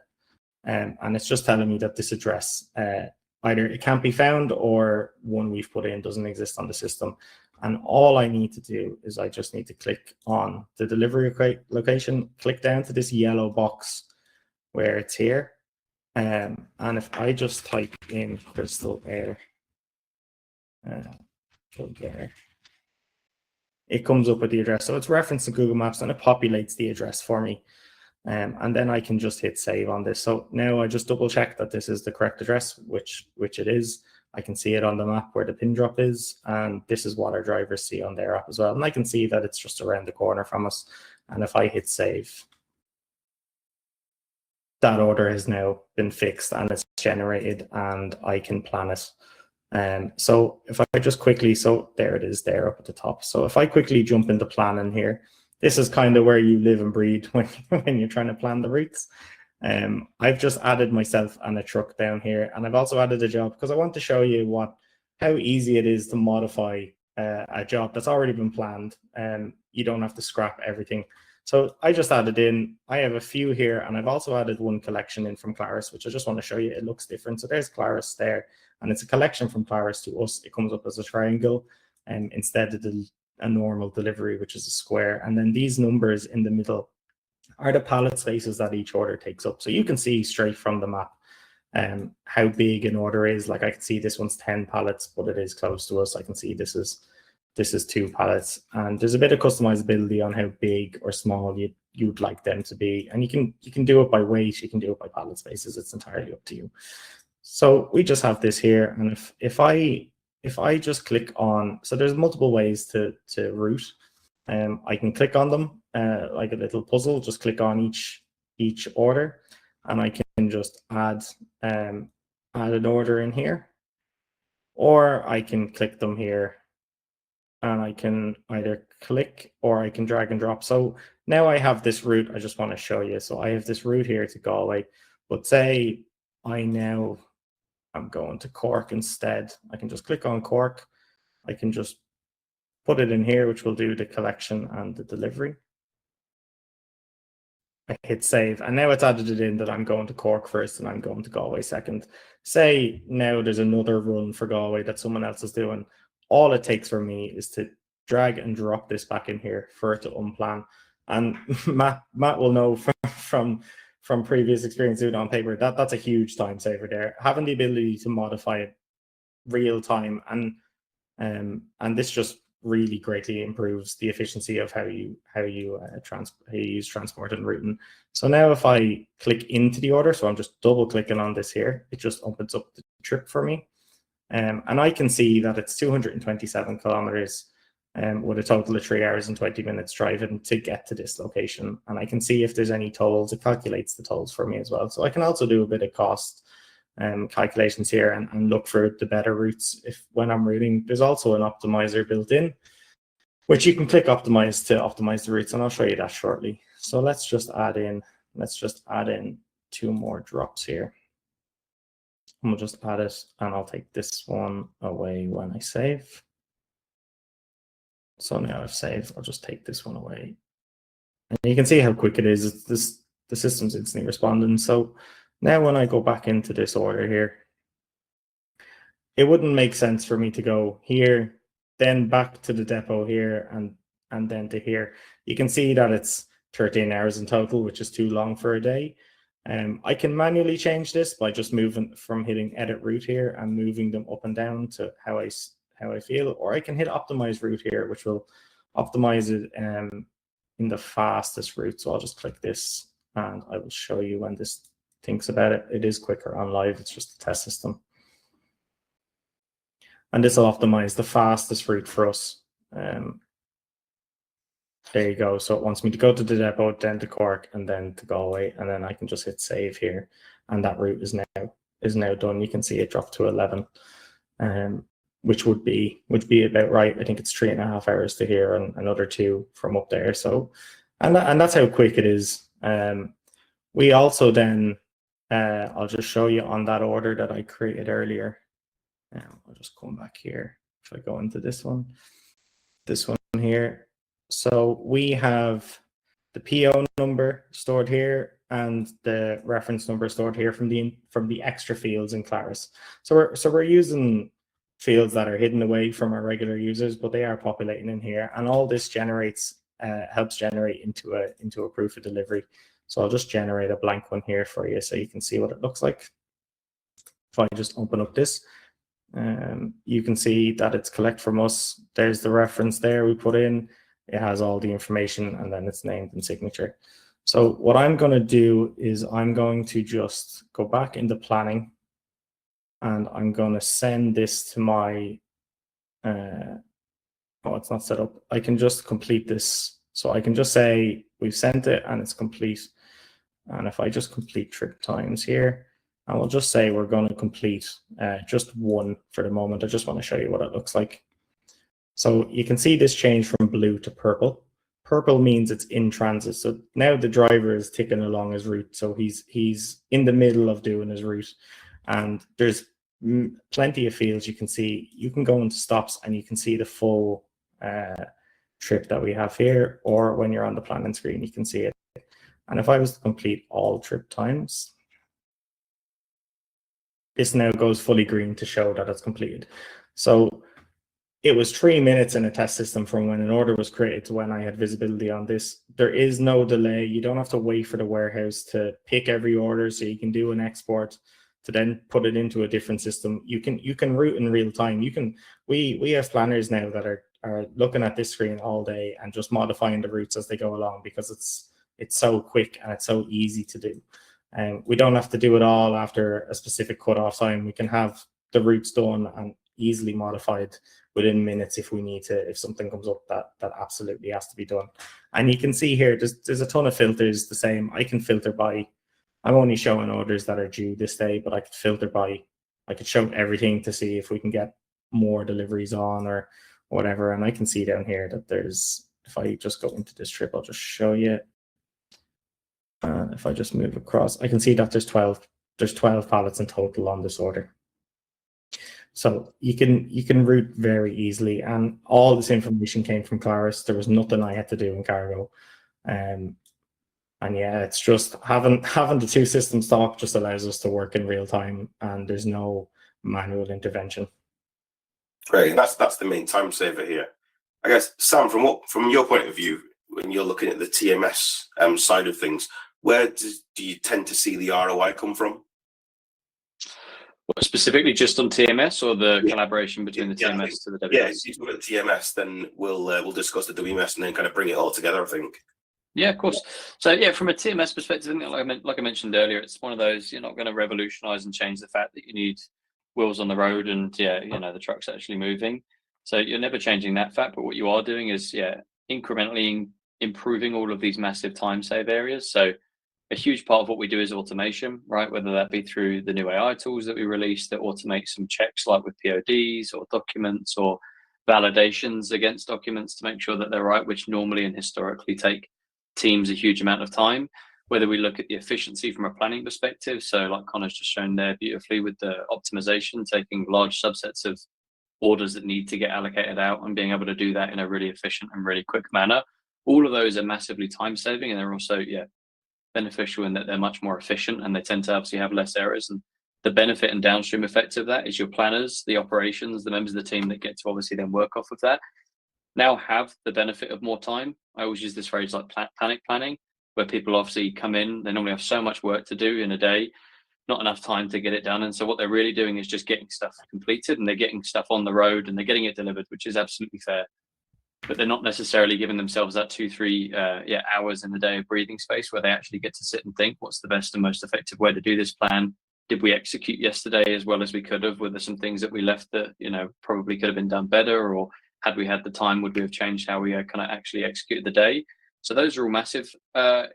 And it's just telling me that this address, either it can't be found or one we've put in doesn't exist on the system. And all I need to do is I just need to click on the delivery location, click down to this yellow box where it's here. And if I just type in Crystal Air, it comes up with the address. So it's referenced to Google Maps and it populates the address for me. And then I can just hit save on this. So now I just double check that this is the correct address, which it is. I can see it on the map where the pin drop is. And this is what our drivers see on their app as well. And I can see that it's just around the corner from us. And if I hit save, that order has now been fixed and it's generated and I can plan it. So if I just quickly, so there it is there up at the top. So if I quickly jump into planning here, this is kind of where you live and breathe when you're trying to plan the routes. I've just added myself and a truck down here, and I've also added a job because I want to show you how easy it is to modify a job that's already been planned. You don't have to scrap everything. So I just added in, I have a few here, and I've also added one collection in from Clarus, which I just want to show you. It looks different. So there's Clarus there, and it's a collection from Clarus to us. It comes up as a triangle instead of a normal delivery, which is a square. And then these numbers in the middle are the pallet spaces that each order takes up. So you can see straight from the map how big an order is. Like I can see this one's 10 pallets, but it is close to us. I can see this is 2 pallets, and there's a bit of customizability on how big or small you'd like them to be. And you can do it by weight, you can do it by pallet spaces. It's entirely up to you. So we just have this here, and if I just click on, so there's multiple ways to route. I can click on them like a little puzzle, just click on each order, and I can just add an order in here, or I can click them here, and I can either click or I can drag and drop. So now I have this route I just want to show you. So I have this route here to Galway, but say I'm going to Cork instead. I can just click on Cork. I can just put it in here, which will do the collection and the delivery. I hit save, and now it's added it in that I'm going to Cork first and I'm going to Galway second. Say now there's another run for Galway that someone else is doing. All it takes for me is to drag and drop this back in here for it to unplan. And Matt will know from previous experience doing it on paper, that's a huge time saver there. Having the ability to modify it real time, and this just really greatly improves the efficiency of how you use transport and routing. So now if I click into the order, so I'm just double clicking on this here, it just opens up the trip for me. And I can see that it's 227 kilometers with a total of 3 hours and 20 minutes driving to get to this location. And I can see if there's any tolls. It calculates the tolls for me as well. So I can also do a bit of cost calculations here and look for the better routes when I'm routing. There's also an optimizer built in, which you can click optimize to optimize the routes, and I'll show you that shortly. So let's just add in 2 more drops here. And we'll just add it, and I'll take this one away when I save. So now I've saved, I'll just take this one away. And you can see how quick it is. The system's instantly responding. So now when I go back into this order here, it wouldn't make sense for me to go here, then back to the depot here, and then to here. You can see that it's 13 hours in total, which is too long for a day. I can manually change this by just moving from hitting edit route here and moving them up and down to how I feel, or I can hit optimize route here, which will optimize it in the fastest route. So I'll just click this and I will show you when this thinks about it. It is quicker on live, it's just a test system. And this will optimize the fastest route for us. there you go. So it wants me to go to the depot, then to Cork, and then to Galway, and then I can just hit save here, and that route is now done. You can see it dropped to 11, which would be about right. I think it's 3.5 hours to here, and another 2 from up there. So, and that's how quick it is. We also then, I'll just show you on that order that I created earlier. I'll just come back here. If I go into this one here. So we have the PO number stored here and the reference number stored here from the extra fields in Clarus. So we're using fields that are hidden away from our regular users, but they are populating in here, and all this generates helps generate into a proof of delivery. So I'll just generate a blank one here for you so you can see what it looks like. If I just open up this, you can see that it's collect from us. There's the reference there we put in. It has all the information, and then it's named and signature. So what I'm going to do is I'm going to just go back into planning, and I'm going to send this to my, oh, it's not set up. I can just complete this. So I can just say we've sent it and it's complete. And if I just complete trip times here, and we'll just say we're going to complete just 1 for the moment. I just want to show you what it looks like. So you can see this change from blue to purple. Purple means it's in transit. So now the driver is ticking along his route. So he's in the middle of doing his route. And there's plenty of fields you can see. You can go into stops and you can see the full trip that we have here. Or when you're on the planning screen, you can see it. And if I was to complete all trip times, this now goes fully green to show that it's completed. So it was 3 minutes in a test system from when an order was created to when I had visibility on this. There is no delay. You don't have to wait for the warehouse to pick every order, so you can do an export to then put it into a different system. You can route in real time. We have planners now that are looking at this screen all day and just modifying the routes as they go along, because it's so quick and it's so easy to do. And we don't have to do it all after a specific cutoff time. We can have the routes done and easily modified within minutes if we need to, if something comes up that absolutely has to be done. And you can see here, there's a ton of filters the same. I can filter by, I'm only showing orders that are due this day, but I could filter by, I could show everything to see if we can get more deliveries on or whatever. And I can see down here that there's, if I just go into this trip, I'll just show you. If I just move across, I can see that there's 12 pallets in total on this order. So you can route very easily, and all this information came from Clarus. There was nothing I had to do in Qargo. And yeah, it's just having the 2 systems talk just allows us to work in real time, and there's no manual intervention. Great, that's the main time saver here. I guess, Sam, from your point of view, when you're looking at the TMS side of things, where do you tend to see the ROI come from? What, specifically just on TMS, or the collaboration between the TMS to the WMS? Yeah, if you look at the TMS, then we'll discuss the WMS and then kind of bring it all together, I think. Yeah, of course. So yeah, from a TMS perspective, like I mentioned earlier, it's one of those, you're not going to revolutionize and change the fact that you need wheels on the road and the truck's actually moving. So you're never changing that fact, but what you are doing is incrementally improving all of these massive time save areas. So a huge part of what we do is automation, right? Whether that be through the new AI tools that we released that automate some checks like with PODs or documents or validations against documents to make sure that they're right, which normally and historically take teams a huge amount of time. Whether we look at the efficiency from a planning perspective, so like Connor's just shown there beautifully with the optimization, taking large subsets of orders that need to get allocated out and being able to do that in a really efficient and really quick manner. All of those are massively time saving, and they're also beneficial in that they're much more efficient, and they tend to obviously have less errors. And the benefit and downstream effect of that is your planners, the operations, the members of the team that get to obviously then work off of that now have the benefit of more time. I always use this phrase like panic planning, where people obviously come in, they normally have so much work to do in a day, not enough time to get it done. And so what they're really doing is just getting stuff completed, and they're getting stuff on the road and they're getting it delivered, which is absolutely fair. But they're not necessarily giving themselves that 2-3 hours in the day of breathing space where they actually get to sit and think, what's the best and most effective way to do this plan? Did we execute yesterday as well as we could have? Were there some things that we left that probably could have been done better? Or Had we had the time, would we have changed how we kind of actually executed the day? So those are all massive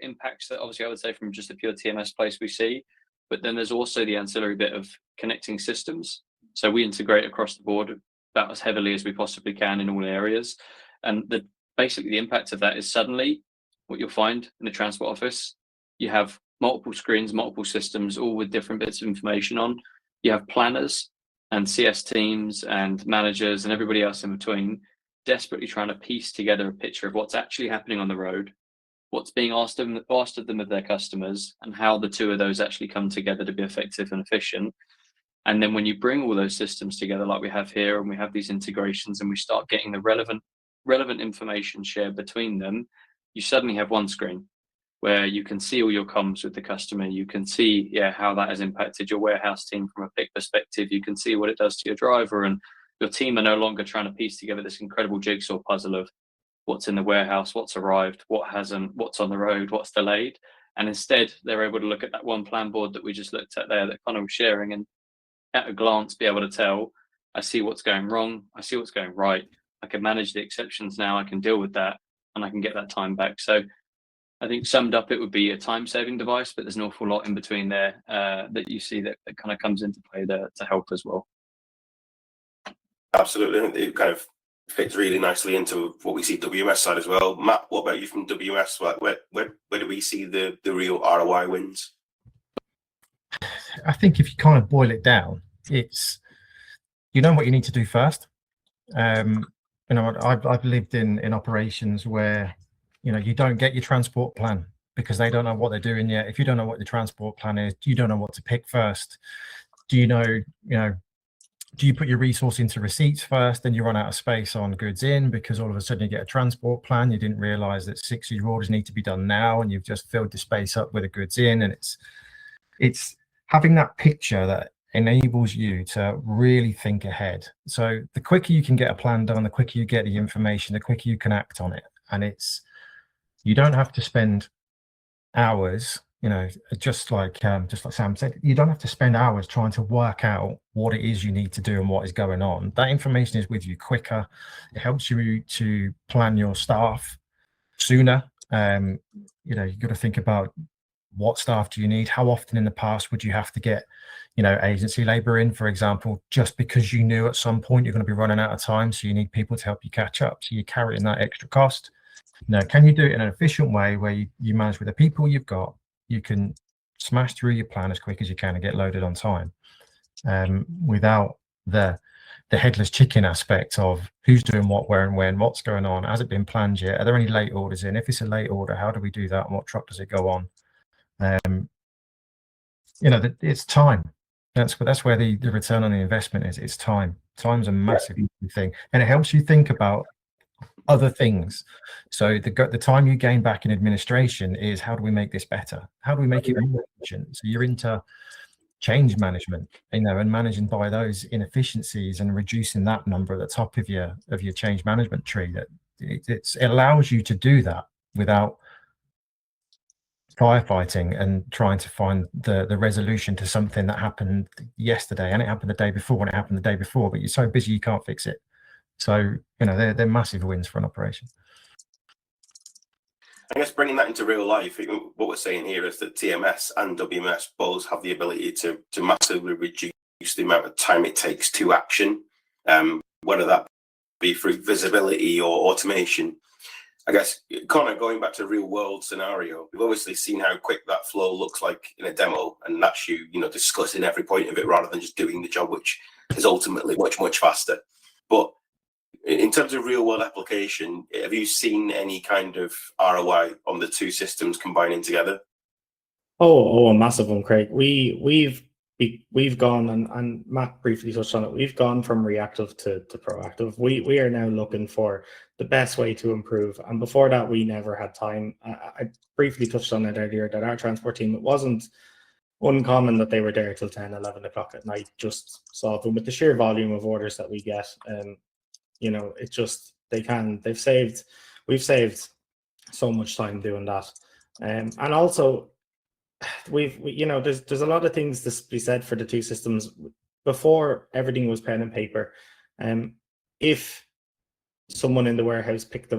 impacts that obviously I would say from just a pure TMS place we see. But then there's also the ancillary bit of connecting systems. So we integrate across the board about as heavily as we possibly can in all areas. And basically the impact of that is suddenly what you'll find in the transport office, you have multiple screens, multiple systems, all with different bits of information on. You have planners and CS teams and managers and everybody else in between desperately trying to piece together a picture of what's actually happening on the road, what's being asked of them of their customers, and how the two of those actually come together to be effective and efficient. And then when you bring all those systems together like we have here, and we have these integrations, and we start getting the relevant information shared between them, you suddenly have one screen where you can see all your comms with the customer. You can see, how that has impacted your warehouse team from a pick perspective. You can see what it does to your driver, and your team are no longer trying to piece together this incredible jigsaw puzzle of what's in the warehouse, what's arrived, what hasn't, what's on the road, what's delayed. And instead, they're able to look at that one plan board that we just looked at there that Connor was sharing, and at a glance be able to tell, I see what's going wrong, I see what's going right, I can manage the exceptions now, I can deal with that, and I can get that time back. So I think summed up, it would be a time-saving device, but there's an awful lot in between there that you see that kind of comes into play there to help as well. Absolutely. It kind of fits really nicely into what we see WMS side as well. Matt, what about you from WMS? Where do we see the real ROI wins? I think if you kind of boil it down, it's, you know what you need to do first. I've lived in operations where, you don't get your transport plan because they don't know what they're doing yet. If you don't know what the transport plan is, you don't know what to pick first. Do you put your resource into receipts first, then you run out of space on goods in because all of a sudden you get a transport plan. You didn't realize that 6 of your orders need to be done now, and you've just filled the space up with the goods in. And it's having that picture that enables you to really think ahead. So the quicker you can get a plan done, the quicker you get the information, the quicker you can act on it. And you don't have to spend hours, just like Sam said, you don't have to spend hours trying to work out what it is you need to do and what is going on. That information is with you quicker. It helps you to plan your staff sooner. You've got to think about what staff do you need? How often in the past would you have to get, agency labor in, for example, just because you knew at some point you're going to be running out of time, so you need people to help you catch up. So you're carrying that extra cost. Can you do it in an efficient way where you manage with the people you've got? You can smash through your plan as quick as you can and get loaded on time, without the headless chicken aspect of who's doing what, where and when, what's going on, has it been planned yet, are there any late orders in? If it's a late order, how do we do that, and what truck does it go on? It's time. That's where the return on the investment is. It's time. Time's a massive thing, and it helps you think about other things. So the time you gain back in administration is, how do we make this better? How do we make it more efficient? So you're into change management, and managing by those inefficiencies and reducing that number at the top of your change management tree. That it allows you to do that without firefighting and trying to find the resolution to something that happened yesterday, and it happened the day before, and it happened the day before, but you're so busy you can't fix it. So they're massive wins for an operation. I guess bringing that into real life, what we're saying here is that TMS and WMS both have the ability to massively reduce the amount of time it takes to action, whether that be through visibility or automation. I guess, Connor, going back to a real world scenario, we've obviously seen how quick that flow looks like in a demo, and that's you discussing every point of it rather than just doing the job, which is ultimately much, much faster. But in terms of real world application, have you seen any kind of ROI on the two systems combining together? Oh, a massive one, Craig. We've gone, and Matt briefly touched on it, we've gone from reactive to proactive. We are now looking for the best way to improve. And before that, we never had time. I briefly touched on it earlier that our transport team, it wasn't uncommon that they were there till 10, 11 o'clock at night, just solving with the sheer volume of orders that we get. It just, we've saved so much time doing that. And also, there's a lot of things to be said for the two systems. Before, everything was pen and paper. If someone in the warehouse picked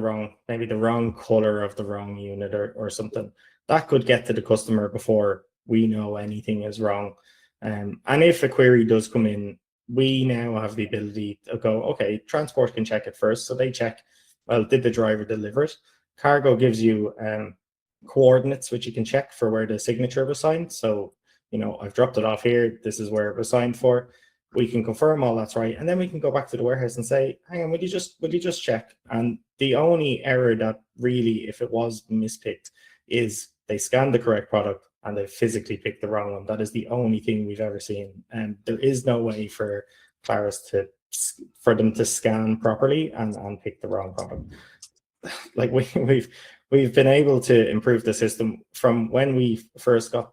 maybe the wrong color of the wrong unit or something. That could get to the customer before we know anything is wrong. And if a query does come in, we now have the ability to go, okay, transport can check it first. So they check, well, did the driver deliver it? Qargo gives you coordinates, which you can check for where the signature was signed. So, I've dropped it off here. This is where it was signed for. We can confirm all that's right. And then we can go back to the warehouse and say, hang on, would you just check? And the only error that really, if it was mispicked, is they scanned the correct product and they physically picked the wrong one. That is the only thing we've ever seen. And there is no way for Clarus for them to scan properly and pick the wrong product. Like we've been able to improve the system from when we first got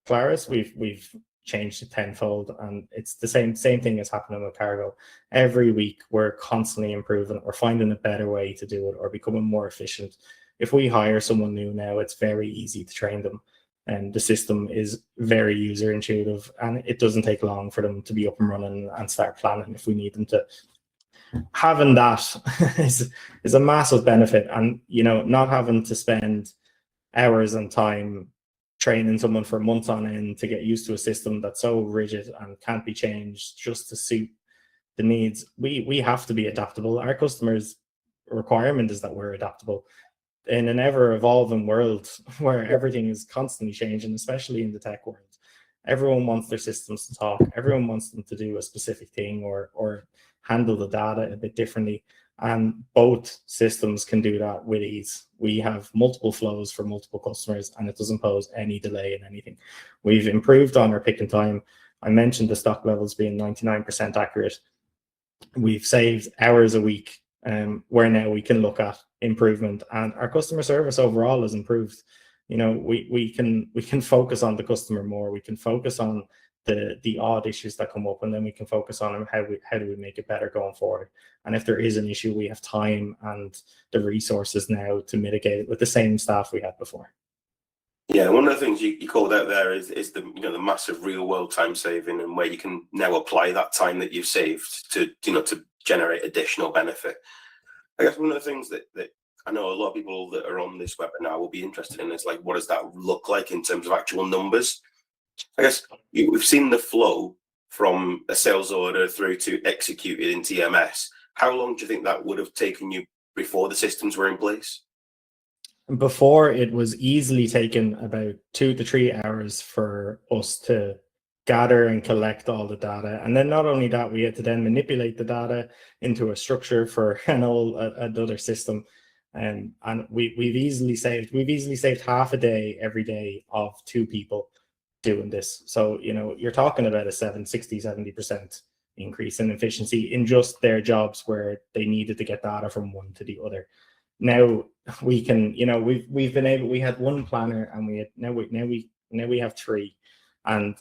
Clarus. We've changed it tenfold, and it's the same thing is happening with Qargo. Every week we're constantly improving or finding a better way to do it or becoming more efficient. If we hire someone new now, it's very easy to train them, and the system is very user intuitive, and it doesn't take long for them to be up and running and start planning if we need them to. Having that is a massive benefit, and not having to spend hours and time training someone for months on end to get used to a system that's so rigid and can't be changed just to suit the needs. We have to be adaptable. Our customers' requirement is that we're adaptable in an ever-evolving world where everything is constantly changing, especially in the tech world. Everyone wants their systems to talk. Everyone wants them to do a specific thing or handle the data a bit differently. And both systems can do that with ease. We have multiple flows for multiple customers, and it doesn't pose any delay in anything. We've improved on our pick and time. I mentioned the stock levels being 99% accurate. We've saved hours a week, where now we can look at improvement, and our customer service overall has improved. We can focus on the customer more. We can focus on the odd issues that come up, and then we can focus on how do we make it better going forward. And if there is an issue, we have time and the resources now to mitigate it with the same staff we had before. Yeah, one of the things you called out there is the the massive real world time saving, and where you can now apply that time that you've saved to to generate additional benefit. I guess one of the things that I know a lot of people that are on this webinar will be interested in is, like, what does that look like in terms of actual numbers? I guess we've seen the flow from a sales order through to executed in TMS. How long do you think that would have taken you before the systems were in place? Before, it was easily taken about 2 to 3 hours for us to gather and collect all the data. And then not only that, we had to then manipulate the data into a structure for another system. And we've easily saved half a day every day of 2 people doing this. So, you're talking about a 70% increase in efficiency in just their jobs where they needed to get data from one to the other. Now we can, we've been able, we had 1 planner, and now we have 3, and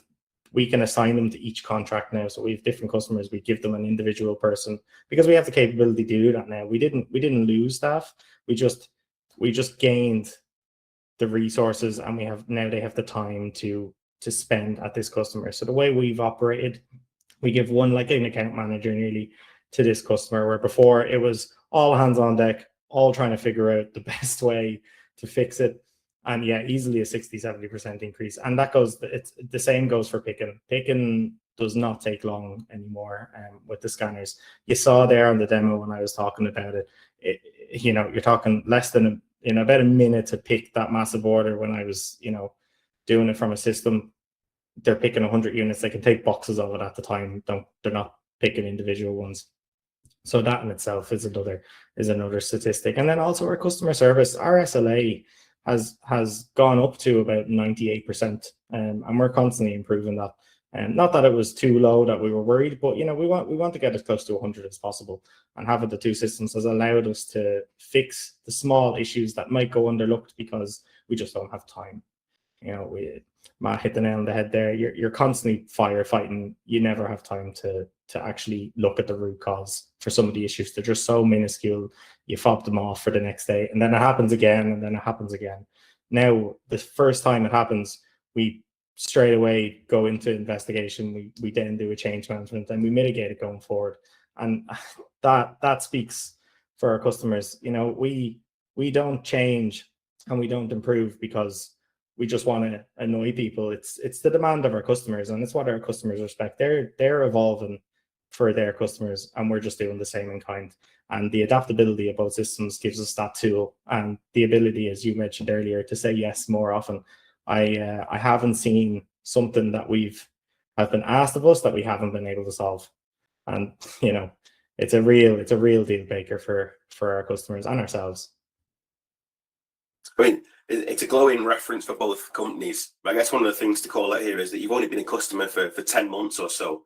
we can assign them to each contract now. So we have different customers. We give them an individual person because we have the capability to do that now. We didn't lose staff. We just gained the resources, and they have the time to spend at this customer. So the way we've operated, we give one, like an account manager nearly, to this customer, where before it was all hands on deck, all trying to figure out the best way to fix it. And yeah, easily a 60-70% increase. And that goes, the same goes for picking. Picking does not take long anymore with the scanners. You saw there on the demo when I was talking about it, you're talking less than about a minute to pick that massive order. When I was, doing it from a system, they're picking 100 units. They can take boxes of it at the time. They're not picking individual ones. So that in itself is another statistic. And then also our customer service, our SLA has gone up to about 98%, and we're constantly improving that. Not that it was too low that we were worried, but we want to get as close to 100 as possible. And having the 2 systems has allowed us to fix the small issues that might go underlooked because we just don't have time. Matt hit the nail on the head there. You're constantly firefighting. You never have time to actually look at the root cause for some of the issues. They're just so minuscule. You fob them off for the next day, and then it happens again, and then it happens again. Now, the first time it happens, we straight away go into investigation. We then do a change management, and we mitigate it going forward. And that speaks for our customers. You know, we don't change and we don't improve because we just want to annoy people. It's the demand of our customers, and it's what our customers respect. They're evolving for their customers, and we're just doing the same in kind. And the adaptability of both systems gives us that tool and the ability, as you mentioned earlier, to say yes more often. I haven't seen something that have been asked of us that we haven't been able to solve. And you know, it's a real deal breaker for our customers and ourselves. I mean, it's a glowing reference for both companies. I guess one of the things to call out here is that you've only been a customer for 10 months or so.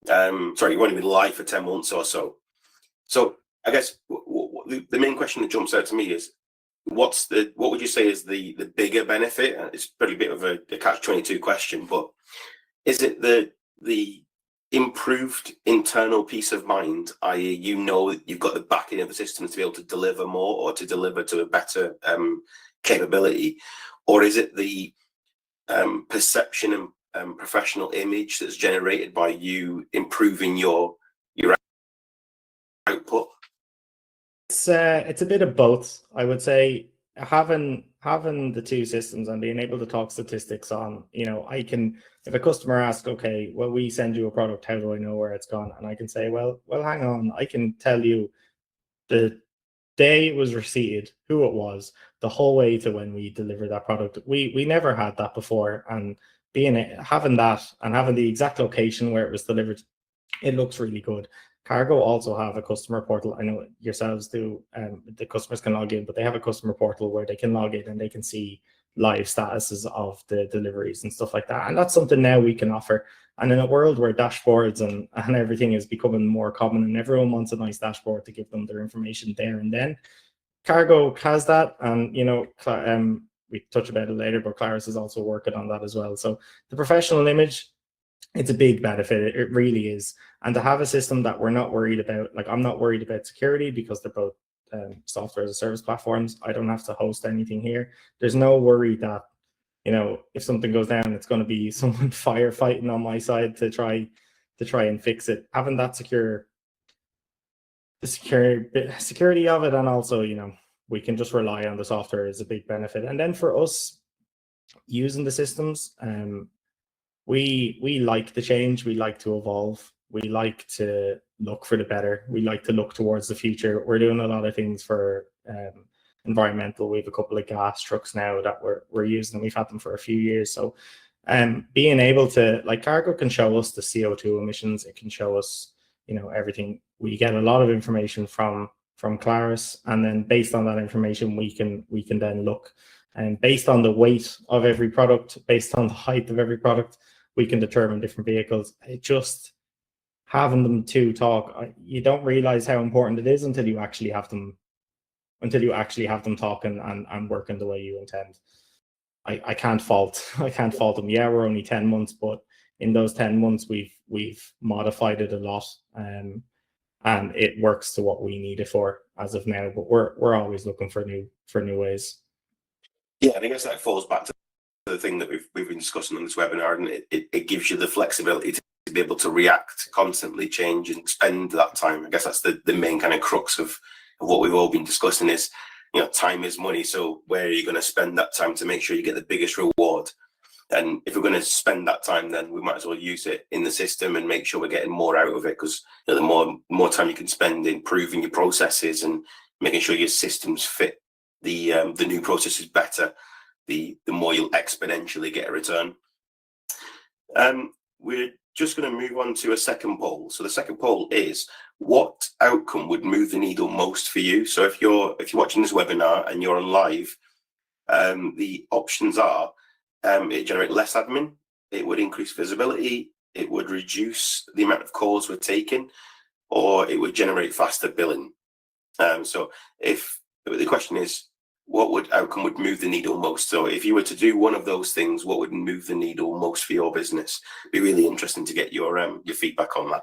Sorry, you've only been live for 10 months or so. So I guess the main question that jumps out to me is, what would you say is the bigger benefit? It's probably a bit of a catch-22 question, but is it the improved internal peace of mind, i.e. you know you've got the backing of the system to be able to deliver more or to deliver to a better capability, or is it the perception and professional image that's generated by you improving your output? It's a bit of both, I would say. Having the two systems and being able to talk statistics on, you know, I can, if a customer asks, okay, well, we send you a product, how do I know where it's gone? And I can say, well, hang on, I can tell you the day it was received, who it was, the whole way to when we delivered that product. We never had that before, and having that and having the exact location where it was delivered, it looks really good. Qargo also have a customer portal. I know yourselves do. The customers can log in, but they have a customer portal where they can log in and they can see live statuses of the deliveries and stuff like that. And that's something now we can offer. And in a world where dashboards and everything is becoming more common and everyone wants a nice dashboard to give them their information there and then, Qargo has that. And, you know, we touch about it later, but Clarus is also working on that as well. So the professional image, it's a big benefit. It really is. And to have a system that we're not worried about, like I'm not worried about security because they're both software as a service platforms. I don't have to host anything here. There's no worry that, you know, if something goes down, it's going to be someone firefighting on my side to try and fix it. Having that the security of it, and also, you know, we can just rely on the software is a big benefit. And then for us using the systems, we like the change. We like to evolve. We like to look for the better. We like to look towards the future. We're doing a lot of things for environmental. We have a couple of gas trucks now that we're using. We've had them for a few years. So being able to, like, Qargo can show us the CO2 emissions. It can show us, you know, everything. We get a lot of information from Clarus, and then based on that information, we can then look, and based on the weight of every product, based on the height of every product, we can determine different vehicles. It just, having them to talk, you don't realize how important it is until you actually have them talking and working the way you intend. I can't fault them. Yeah, we're only 10 months, but in those 10 months we've modified it a lot, and it works to what we need it for as of now. But we're always looking for new ways. Yeah, and I guess that falls back to the thing that we've been discussing on this webinar, and it gives you the flexibility to be able to react, constantly change, and spend that time. I guess that's the main kind of crux of what we've all been discussing is, you know, time is money. So where are you going to spend that time to make sure you get the biggest reward? And if we're going to spend that time, then we might as well use it in the system and make sure we're getting more out of it, because, you know, the more time you can spend improving your processes and making sure your systems fit the new processes better, the more you'll exponentially get a return. We're just going to move on to a second poll. So the second poll is, what outcome would move the needle most for you? So if you're watching this webinar and you're on live, the options are, it generate less admin, it would increase visibility, it would reduce the amount of calls we're taking, or it would generate faster billing. So if the question is, what outcome would move the needle most? So if you were to do one of those things, what would move the needle most for your business? It'd be really interesting to get your feedback on that.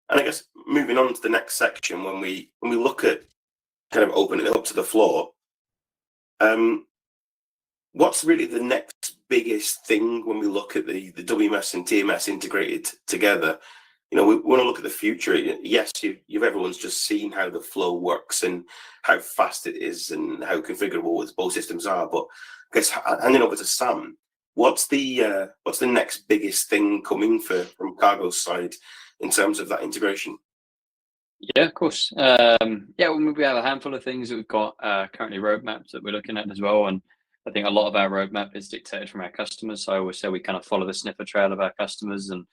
And I guess moving on to the next section, when we look at kind of opening it up to the floor, what's really the next biggest thing when we look at the WMS and TMS integrated together? we want to look at the future. Yes, you've everyone's just seen how the flow works and how fast it is and how configurable both systems are. But I guess handing over to Sam, what's the next biggest thing coming from Qargo's side in terms of that integration? Yeah, of course. We have a handful of things that we've got currently roadmaps that we're looking at as well. And I think a lot of our roadmap is dictated from our customers. So I always say we kind of follow the sniffer trail of our customers, and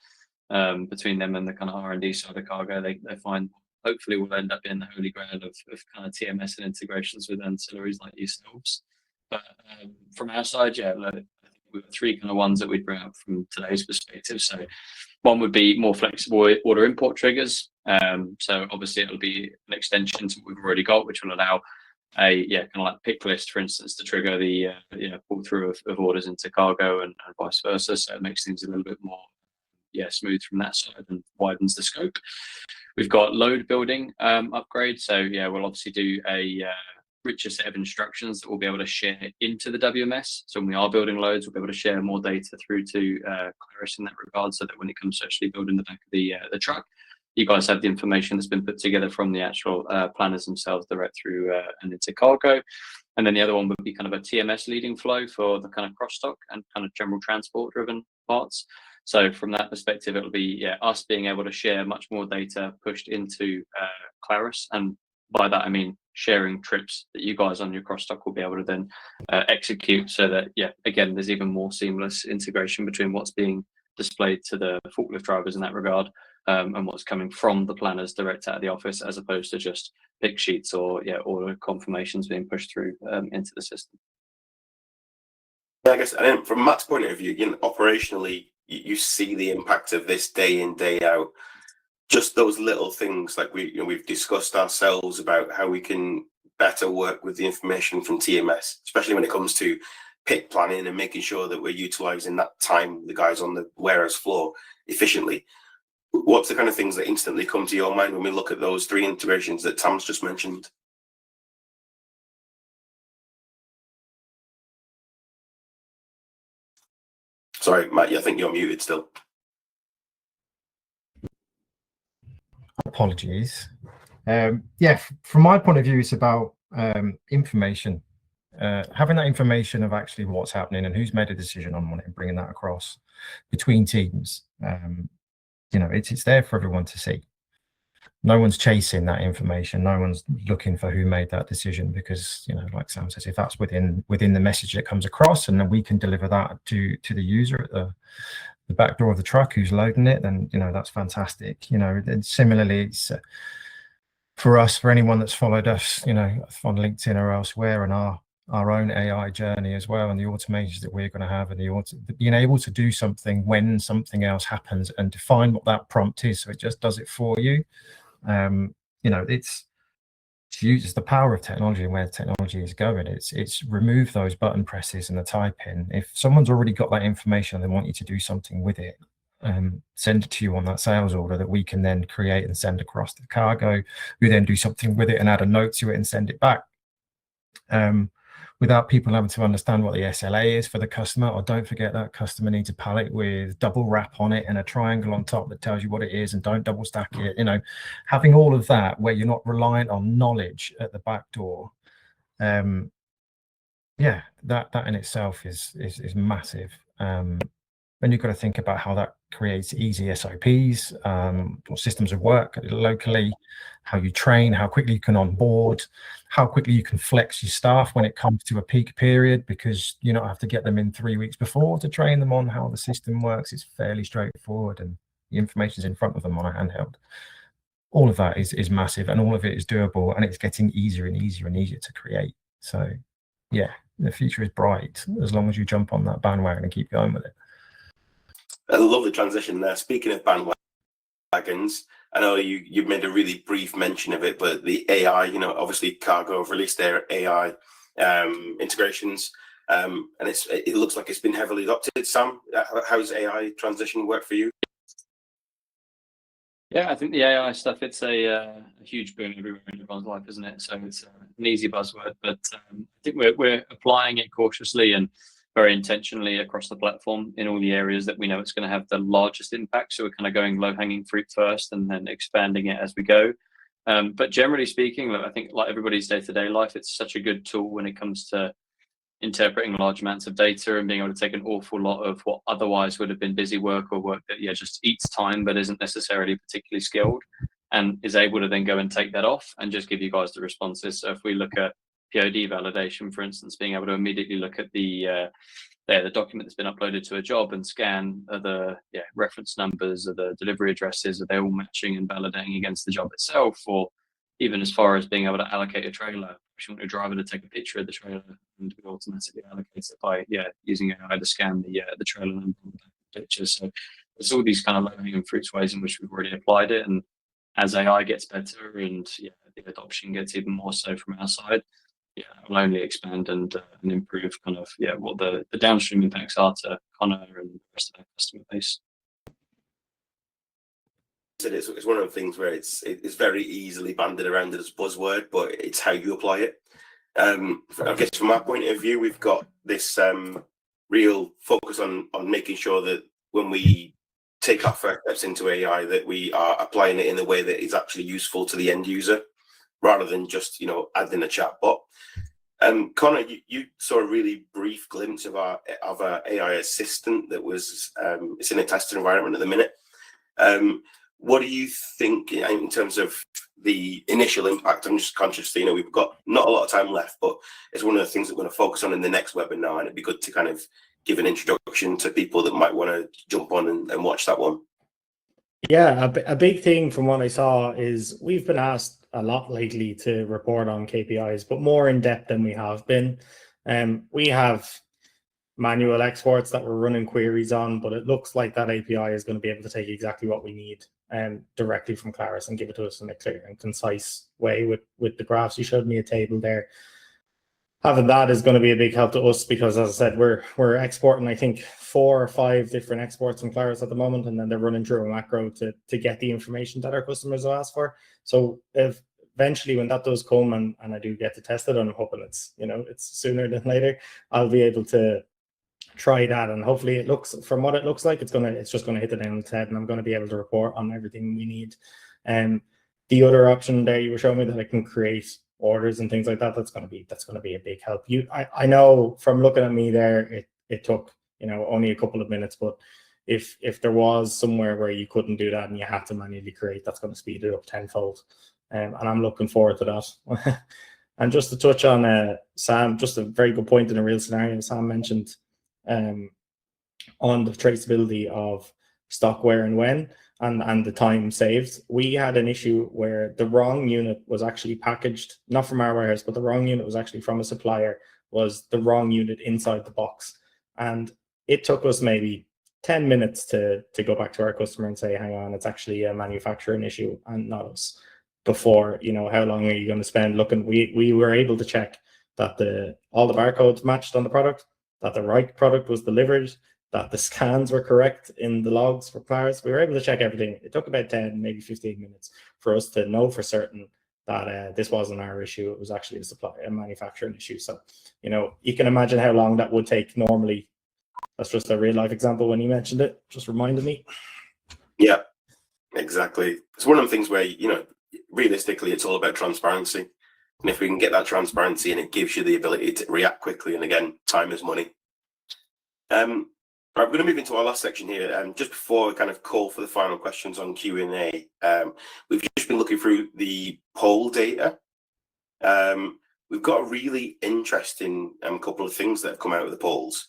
between them and the kind of R&D side of Qargo, they find hopefully will end up being the holy grail of kind of TMS and integrations with ancillaries like yourselves. But from our side, I think we've got three kind of ones that we'd bring up from today's perspective. So one would be more flexible order import triggers. So obviously it'll be an extension to what we've already got, which will allow a kind of like pick list, for instance, to trigger the pull through of orders into Qargo and vice versa. So it makes things a little bit more smooth from that side and widens the scope. We've got load building upgrade. So we'll obviously do a richer set of instructions that we'll be able to share into the WMS. So when we are building loads, we'll be able to share more data through to Clarus in that regard, so that when it comes to actually building the back of the truck, you guys have the information that's been put together from the actual planners themselves direct through and into Qargo. And then the other one would be kind of a TMS leading flow for the kind of cross stock and kind of general transport driven parts. So from that perspective, it'll be us being able to share much more data pushed into Clarus, and by that I mean sharing trips that you guys on your cross stock will be able to then execute, so that again there's even more seamless integration between what's being displayed to the forklift drivers in that regard, and what's coming from the planners direct out of the office, as opposed to just pick sheets or order confirmations being pushed through into the system. I guess, and from Matt's point of view, operationally, you see the impact of this day in, day out. Just those little things, like we've discussed ourselves about how we can better work with the information from TMS, especially when it comes to pick planning and making sure that we're utilizing that time, the guys on the warehouse floor, efficiently. What's the kind of things that instantly come to your mind when we look at those three integrations that Tam's just mentioned? Sorry, Matt, I think you're muted still. Apologies. From my point of view, it's about information. Having that information of actually what's happening and who's made a decision on it, and bringing that across between teams. It's there for everyone to see. No one's chasing that information. No one's looking for who made that decision, because like Sam says, if that's within the message that comes across, and then we can deliver that to the user at the back door of the truck who's loading it, then that's fantastic. And similarly, it's for us, for anyone that's followed us on LinkedIn or elsewhere, and our own AI journey as well, and the automations that we're going to have, and being able to do something when something else happens and define what that prompt is, so it just does it for you. It's the power of technology and where technology is going. It's remove those button presses and the typing. If someone's already got that information and they want you to do something with it, send it to you on that sales order that we can then create and send across to Qargo. We then do something with it and add a note to it and send it back. Without people having to understand what the SLA is for the customer, or don't forget that customer needs a pallet with double wrap on it and a triangle on top that tells you what it is, and don't double stack it. Having all of that where you're not reliant on knowledge at the back door. That in itself is massive. And you've got to think about how that creates easy SOPs, or systems of work locally, how you train, how quickly you can onboard, how quickly you can flex your staff when it comes to a peak period, because you don't have to get them in 3 weeks before to train them on how the system works. It's fairly straightforward, and the information is in front of them on a handheld. All of that is massive, and all of it is doable, and it's getting easier and easier and easier to create. So the future is bright as long as you jump on that bandwagon and keep going with it. I love the transition there. Speaking of bandwagons, I know you made a really brief mention of it, but the AI, obviously Qargo have released their AI integrations, and it looks like it's been heavily adopted. Sam, how's AI transition work for you? Yeah, I think the AI stuff, it's a huge boom everywhere in everyone's life, isn't it? So it's an easy buzzword, but I think we're applying it cautiously, and very intentionally across the platform in all the areas that we know it's going to have the largest impact. So we're kind of going low-hanging fruit first and then expanding it as we go. But generally speaking, I think like everybody's day-to-day life, it's such a good tool when it comes to interpreting large amounts of data and being able to take an awful lot of what otherwise would have been busy work or work that just eats time but isn't necessarily particularly skilled, and is able to then go and take that off and just give you guys the responses. So if we look at POD validation, for instance, being able to immediately look at the document that's been uploaded to a job and scan the reference numbers or the delivery addresses, are they all matching and validating against the job itself, or even as far as being able to allocate a trailer. If you want a driver to take a picture of the trailer, and we automatically allocate it by using AI to scan the trailer number and the pictures. So there's all these kind of low-hanging fruits ways in which we've already applied it, and as AI gets better and the adoption gets even more so from our side, will only expand and improve kind of what the downstream impacts are to Connor and the rest of our customer base. It's one of the things where it's very easily banded around as buzzword, but it's how you apply it. I guess from our point of view, we've got this real focus on making sure that when we take our first steps into AI, that we are applying it in a way that is actually useful to the end user, rather than just adding a chat bot. Connor, you saw a really brief glimpse of our AI assistant that was it's in a testing environment at the minute. What do you think in terms of the initial impact? I'm just conscious that we've got not a lot of time left, but it's one of the things that we're going to focus on in the next webinar, and it'd be good to kind of give an introduction to people that might want to jump on and watch that one. Yeah, a big thing from what I saw is we've been asked a lot lately to report on KPIs, but more in depth than we have been. We have manual exports that we're running queries on, but it looks like that API is going to be able to take exactly what we need directly from Clarus and give it to us in a clear and concise way with the graphs. You showed me a table there. Having that is going to be a big help to us because, as I said, we're exporting, I think, 4 or 5 different exports from Clarus at the moment, and then they're running through a macro to get the information that our customers have asked for. So if eventually when that does come and I do get to test it, and I'm hoping it's sooner than later, I'll be able to try that, and hopefully it looks, from what it looks like, it's just gonna hit the nail on the head, and I'm going to be able to report on everything we need. The other option there you were showing me, that I can create orders and things like that, that's going to be a big help. I know from looking at me there, it took only a couple of minutes, but if there was somewhere where you couldn't do that and you had to manually create, that's going to speed it up tenfold, and I'm looking forward to that. And just to touch on Sam, just a very good point in a real scenario Sam mentioned on the traceability of stock where and when, and the time saved. We had an issue where the wrong unit was actually packaged, not from our warehouse, but the wrong unit was actually from a supplier, was the wrong unit inside the box. And it took us maybe 10 minutes to go back to our customer and say, hang on, it's actually a manufacturing issue and not us. Before, how long are you going to spend looking? We were able to check that all the barcodes matched on the product, that the right product was delivered, that the scans were correct in the logs for Clarus. We were able to check everything. It took about 10, maybe 15 minutes for us to know for certain that this wasn't our issue. It was actually a manufacturing issue. So, you can imagine how long that would take normally. That's just a real life example when you mentioned it, just reminded me. Yeah, exactly. It's one of the things where, realistically, it's all about transparency. And if we can get that transparency and it gives you the ability to react quickly, and again, time is money. Right, we're going to move into our last section here. Just before we kind of call for the final questions on Q&A, we've just been looking through the poll data. We've got a really interesting couple of things that have come out of the polls.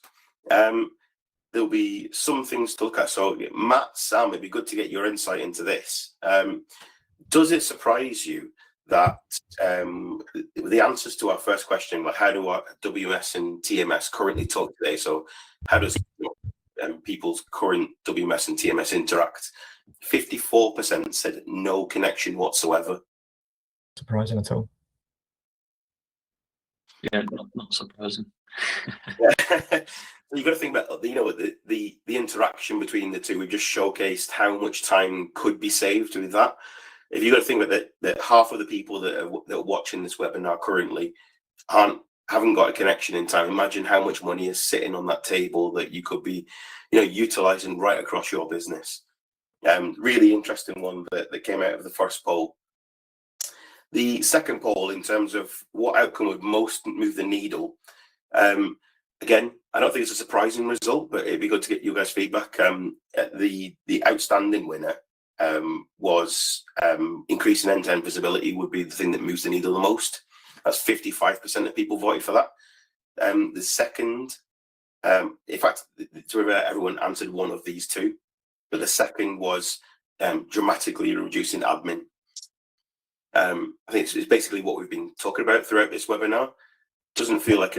There'll be some things to look at. So Matt, Sam, it'd be good to get your insight into this. Does it surprise you that the answers to our first question, like how do our WMS and TMS currently talk today? So how does people's current WMS and TMS interact? 54% said no connection whatsoever. Surprising at all? Yeah, not surprising. You've got to think about the interaction between the two. We've just showcased how much time could be saved with that. If you've got to think about that half of the people that are watching this webinar currently aren't haven't got a connection in time, imagine how much money is sitting on that table that you could be, you know, utilizing right across your business. Really interesting one that came out of the first poll. The second poll, in terms of what outcome would most move the needle, again, I don't think it's a surprising result, but it'd be good to get you guys' feedback. The outstanding winner was increasing end-to-end visibility would be the thing that moves the needle the most. That's 55% of people voted for that. The second, in fact, everyone answered one of these two, but the second was dramatically reducing admin. I think it's basically what we've been talking about throughout this webinar. Doesn't feel like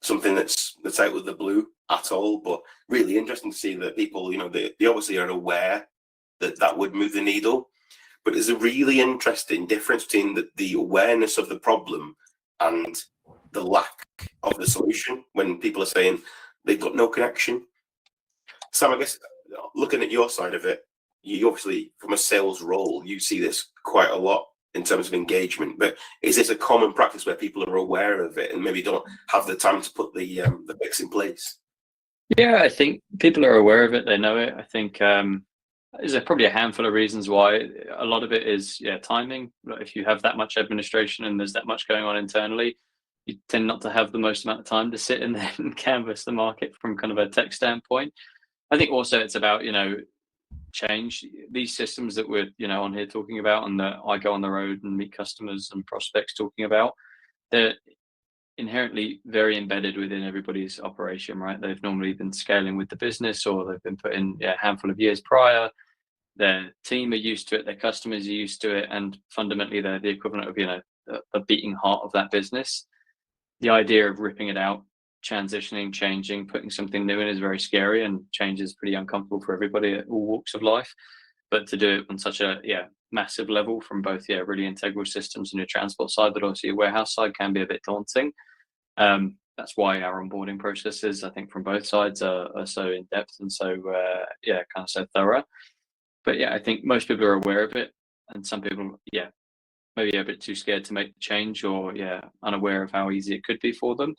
something that's out of the blue at all, but really interesting to see that people, you know, they obviously are aware that would move the needle. But there's a really interesting difference between the awareness of the problem and the lack of the solution when people are saying they've got no connection. Sam, I guess looking at your side of it, you obviously, from a sales role, you see this quite a lot in terms of engagement, but is this a common practice where people are aware of it and maybe don't have the time to put the fix in place? Yeah, I think people are aware of it. They know it. I think there's probably a handful of reasons why. A lot of it is timing. If you have that much administration and there's that much going on internally, you tend not to have the most amount of time to sit in there and canvas the market from kind of a tech standpoint. I think also it's about, change. These systems that we're, on here talking about and that I go on the road and meet customers and prospects talking about, they're inherently very embedded within everybody's operation, right? They've normally been scaling with the business, or they've been put in a handful of years prior. Their team are used to it, their customers are used to it, and fundamentally they're the equivalent of, a beating heart of that business. The idea of ripping it out, transitioning, changing, putting something new in is very scary, and change is pretty uncomfortable for everybody at all walks of life. But to do it on such a massive level from both really integral systems on your transport side, but also your warehouse side, can be a bit daunting. That's why our onboarding processes, I think, from both sides are so in depth and so kind of so thorough. But I think most people are aware of it, and some people maybe a bit too scared to make the change, or unaware of how easy it could be for them.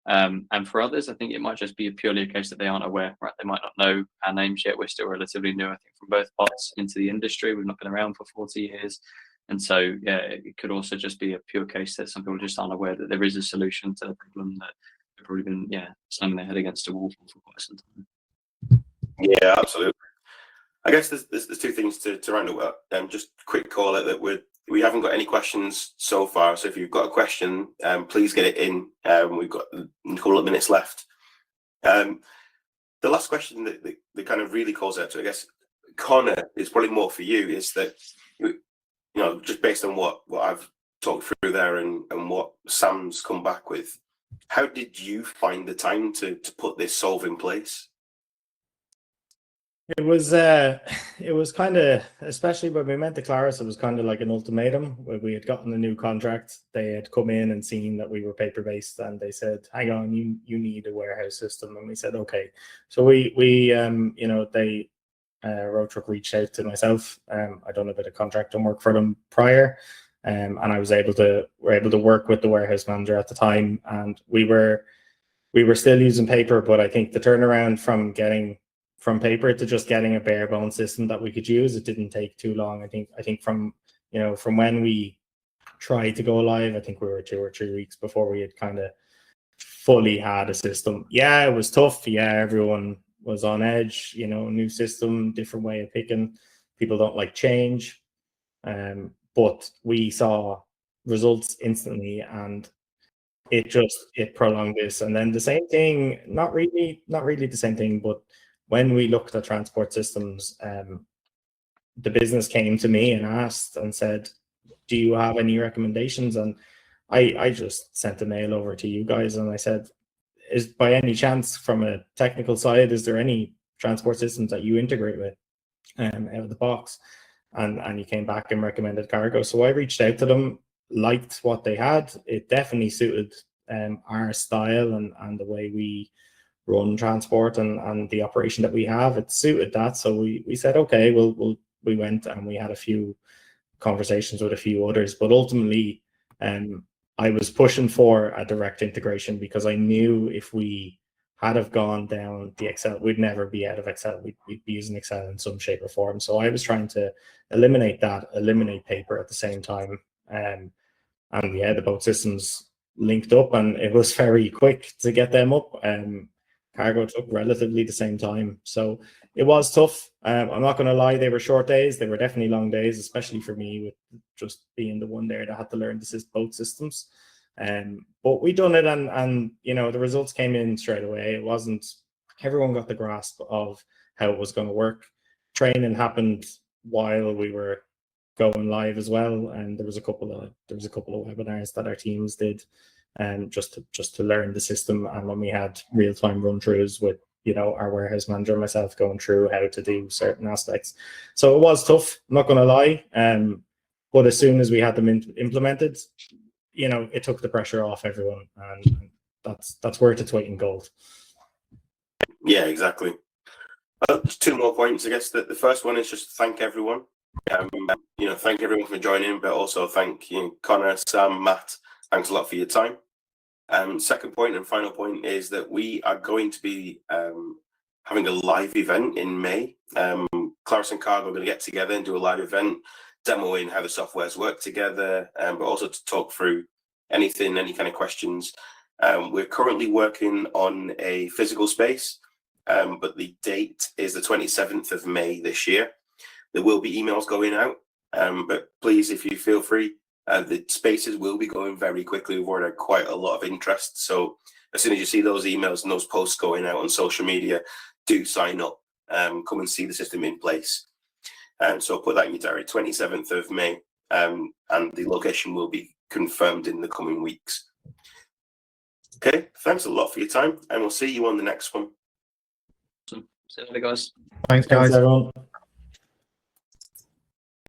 And for others, I think it might just be purely a case that they aren't aware, right? They might not know our names yet. We're still relatively new, I think, from both parts into the industry. We've not been around for 40 years. And so, it could also just be a pure case that some people just aren't aware that there is a solution to the problem that they've probably been, slamming their head against a wall for quite some time. Yeah, absolutely. I guess there's two things to round up. Just quick call it that we haven't got any questions so far. So if you've got a question, please get it in. We've got a couple of minutes left. The last question that kind of really calls out to, I guess, Connor, is probably more for you, is that, just based on what I've talked through there and what Sam's come back with, how did you find the time to put this solve in place? It was kind of, especially when we went to Clarus, it was kind of like an ultimatum where we had gotten a new contract. They had come in and seen that we were paper-based, and they said, hang on, you need a warehouse system. And we said, okay. So we Road Truck reached out to myself. I'd done a bit of contracting work for them prior, and I was able to work with the warehouse manager at the time, and we were still using paper, but I think the turnaround from getting from paper to just getting a bare bone system that we could use, it didn't take too long. I think from when we tried to go live, I think we were 2 or 3 weeks before we had kind of fully had a system. It was tough. Everyone was on edge, new system, different way of picking. People don't like change. But we saw results instantly, and it prolonged this. And then the same thing, not really the same thing, but when we looked at transport systems, the business came to me and asked and said, do you have any recommendations? And I just sent a mail over to you guys, and I said, is by any chance, from a technical side, is there any transport systems that you integrate with out of the box? And you came back and recommended Qargo. So I reached out to them, liked what they had. It definitely suited our style and the way we run transport and the operation that we have. It suited that. So we said, okay, we went and we had a few conversations with a few others, but ultimately I was pushing for a direct integration because I knew if we had have gone down the Excel, we'd never be out of Excel. We'd be using Excel in some shape or form. So I was trying to eliminate that, eliminate paper at the same time. And yeah, the both systems linked up, and it was very quick to get them up. Qargo took relatively the same time. So it was tough. I'm not going to lie, they were short days. They were definitely long days, especially for me with just being the one there that had to learn both systems. But we done it, and you know, the results came in straight away. It wasn't, everyone got the grasp of how it was going to work. Training happened while we were going live as well, and there was a couple of webinars that our teams did, just to learn the system. And when we had real-time run-throughs with, you know, our warehouse manager and myself going through how to do certain aspects. So it was tough, I'm not going to lie. But as soon as we had them implemented, you know, it took the pressure off everyone, and that's worth its weight in gold. Yeah, exactly. Just two more points, I guess. The first one is just to thank everyone. You know, thank everyone for joining, but also thank you, Connor, Sam, Matt. Thanks a lot for your time. Second point and final point is that we are going to be having a live event in May. Clarus and Qargo are going to get together and do a live event, demoing how the softwares work together, but also to talk through any kind of questions. We're currently working on a physical space, but the date is the 27th of May this year. There will be emails going out, but please, if you feel free, the spaces will be going very quickly. We've already had quite a lot of interest. So as soon as you see those emails and those posts going out on social media, do sign up, come and see the system in place. So put that in your diary, 27th of May, and the location will be confirmed in the coming weeks. Okay, thanks a lot for your time, and we'll see you on the next one. See you later, guys. Thanks, guys. Thanks, everyone.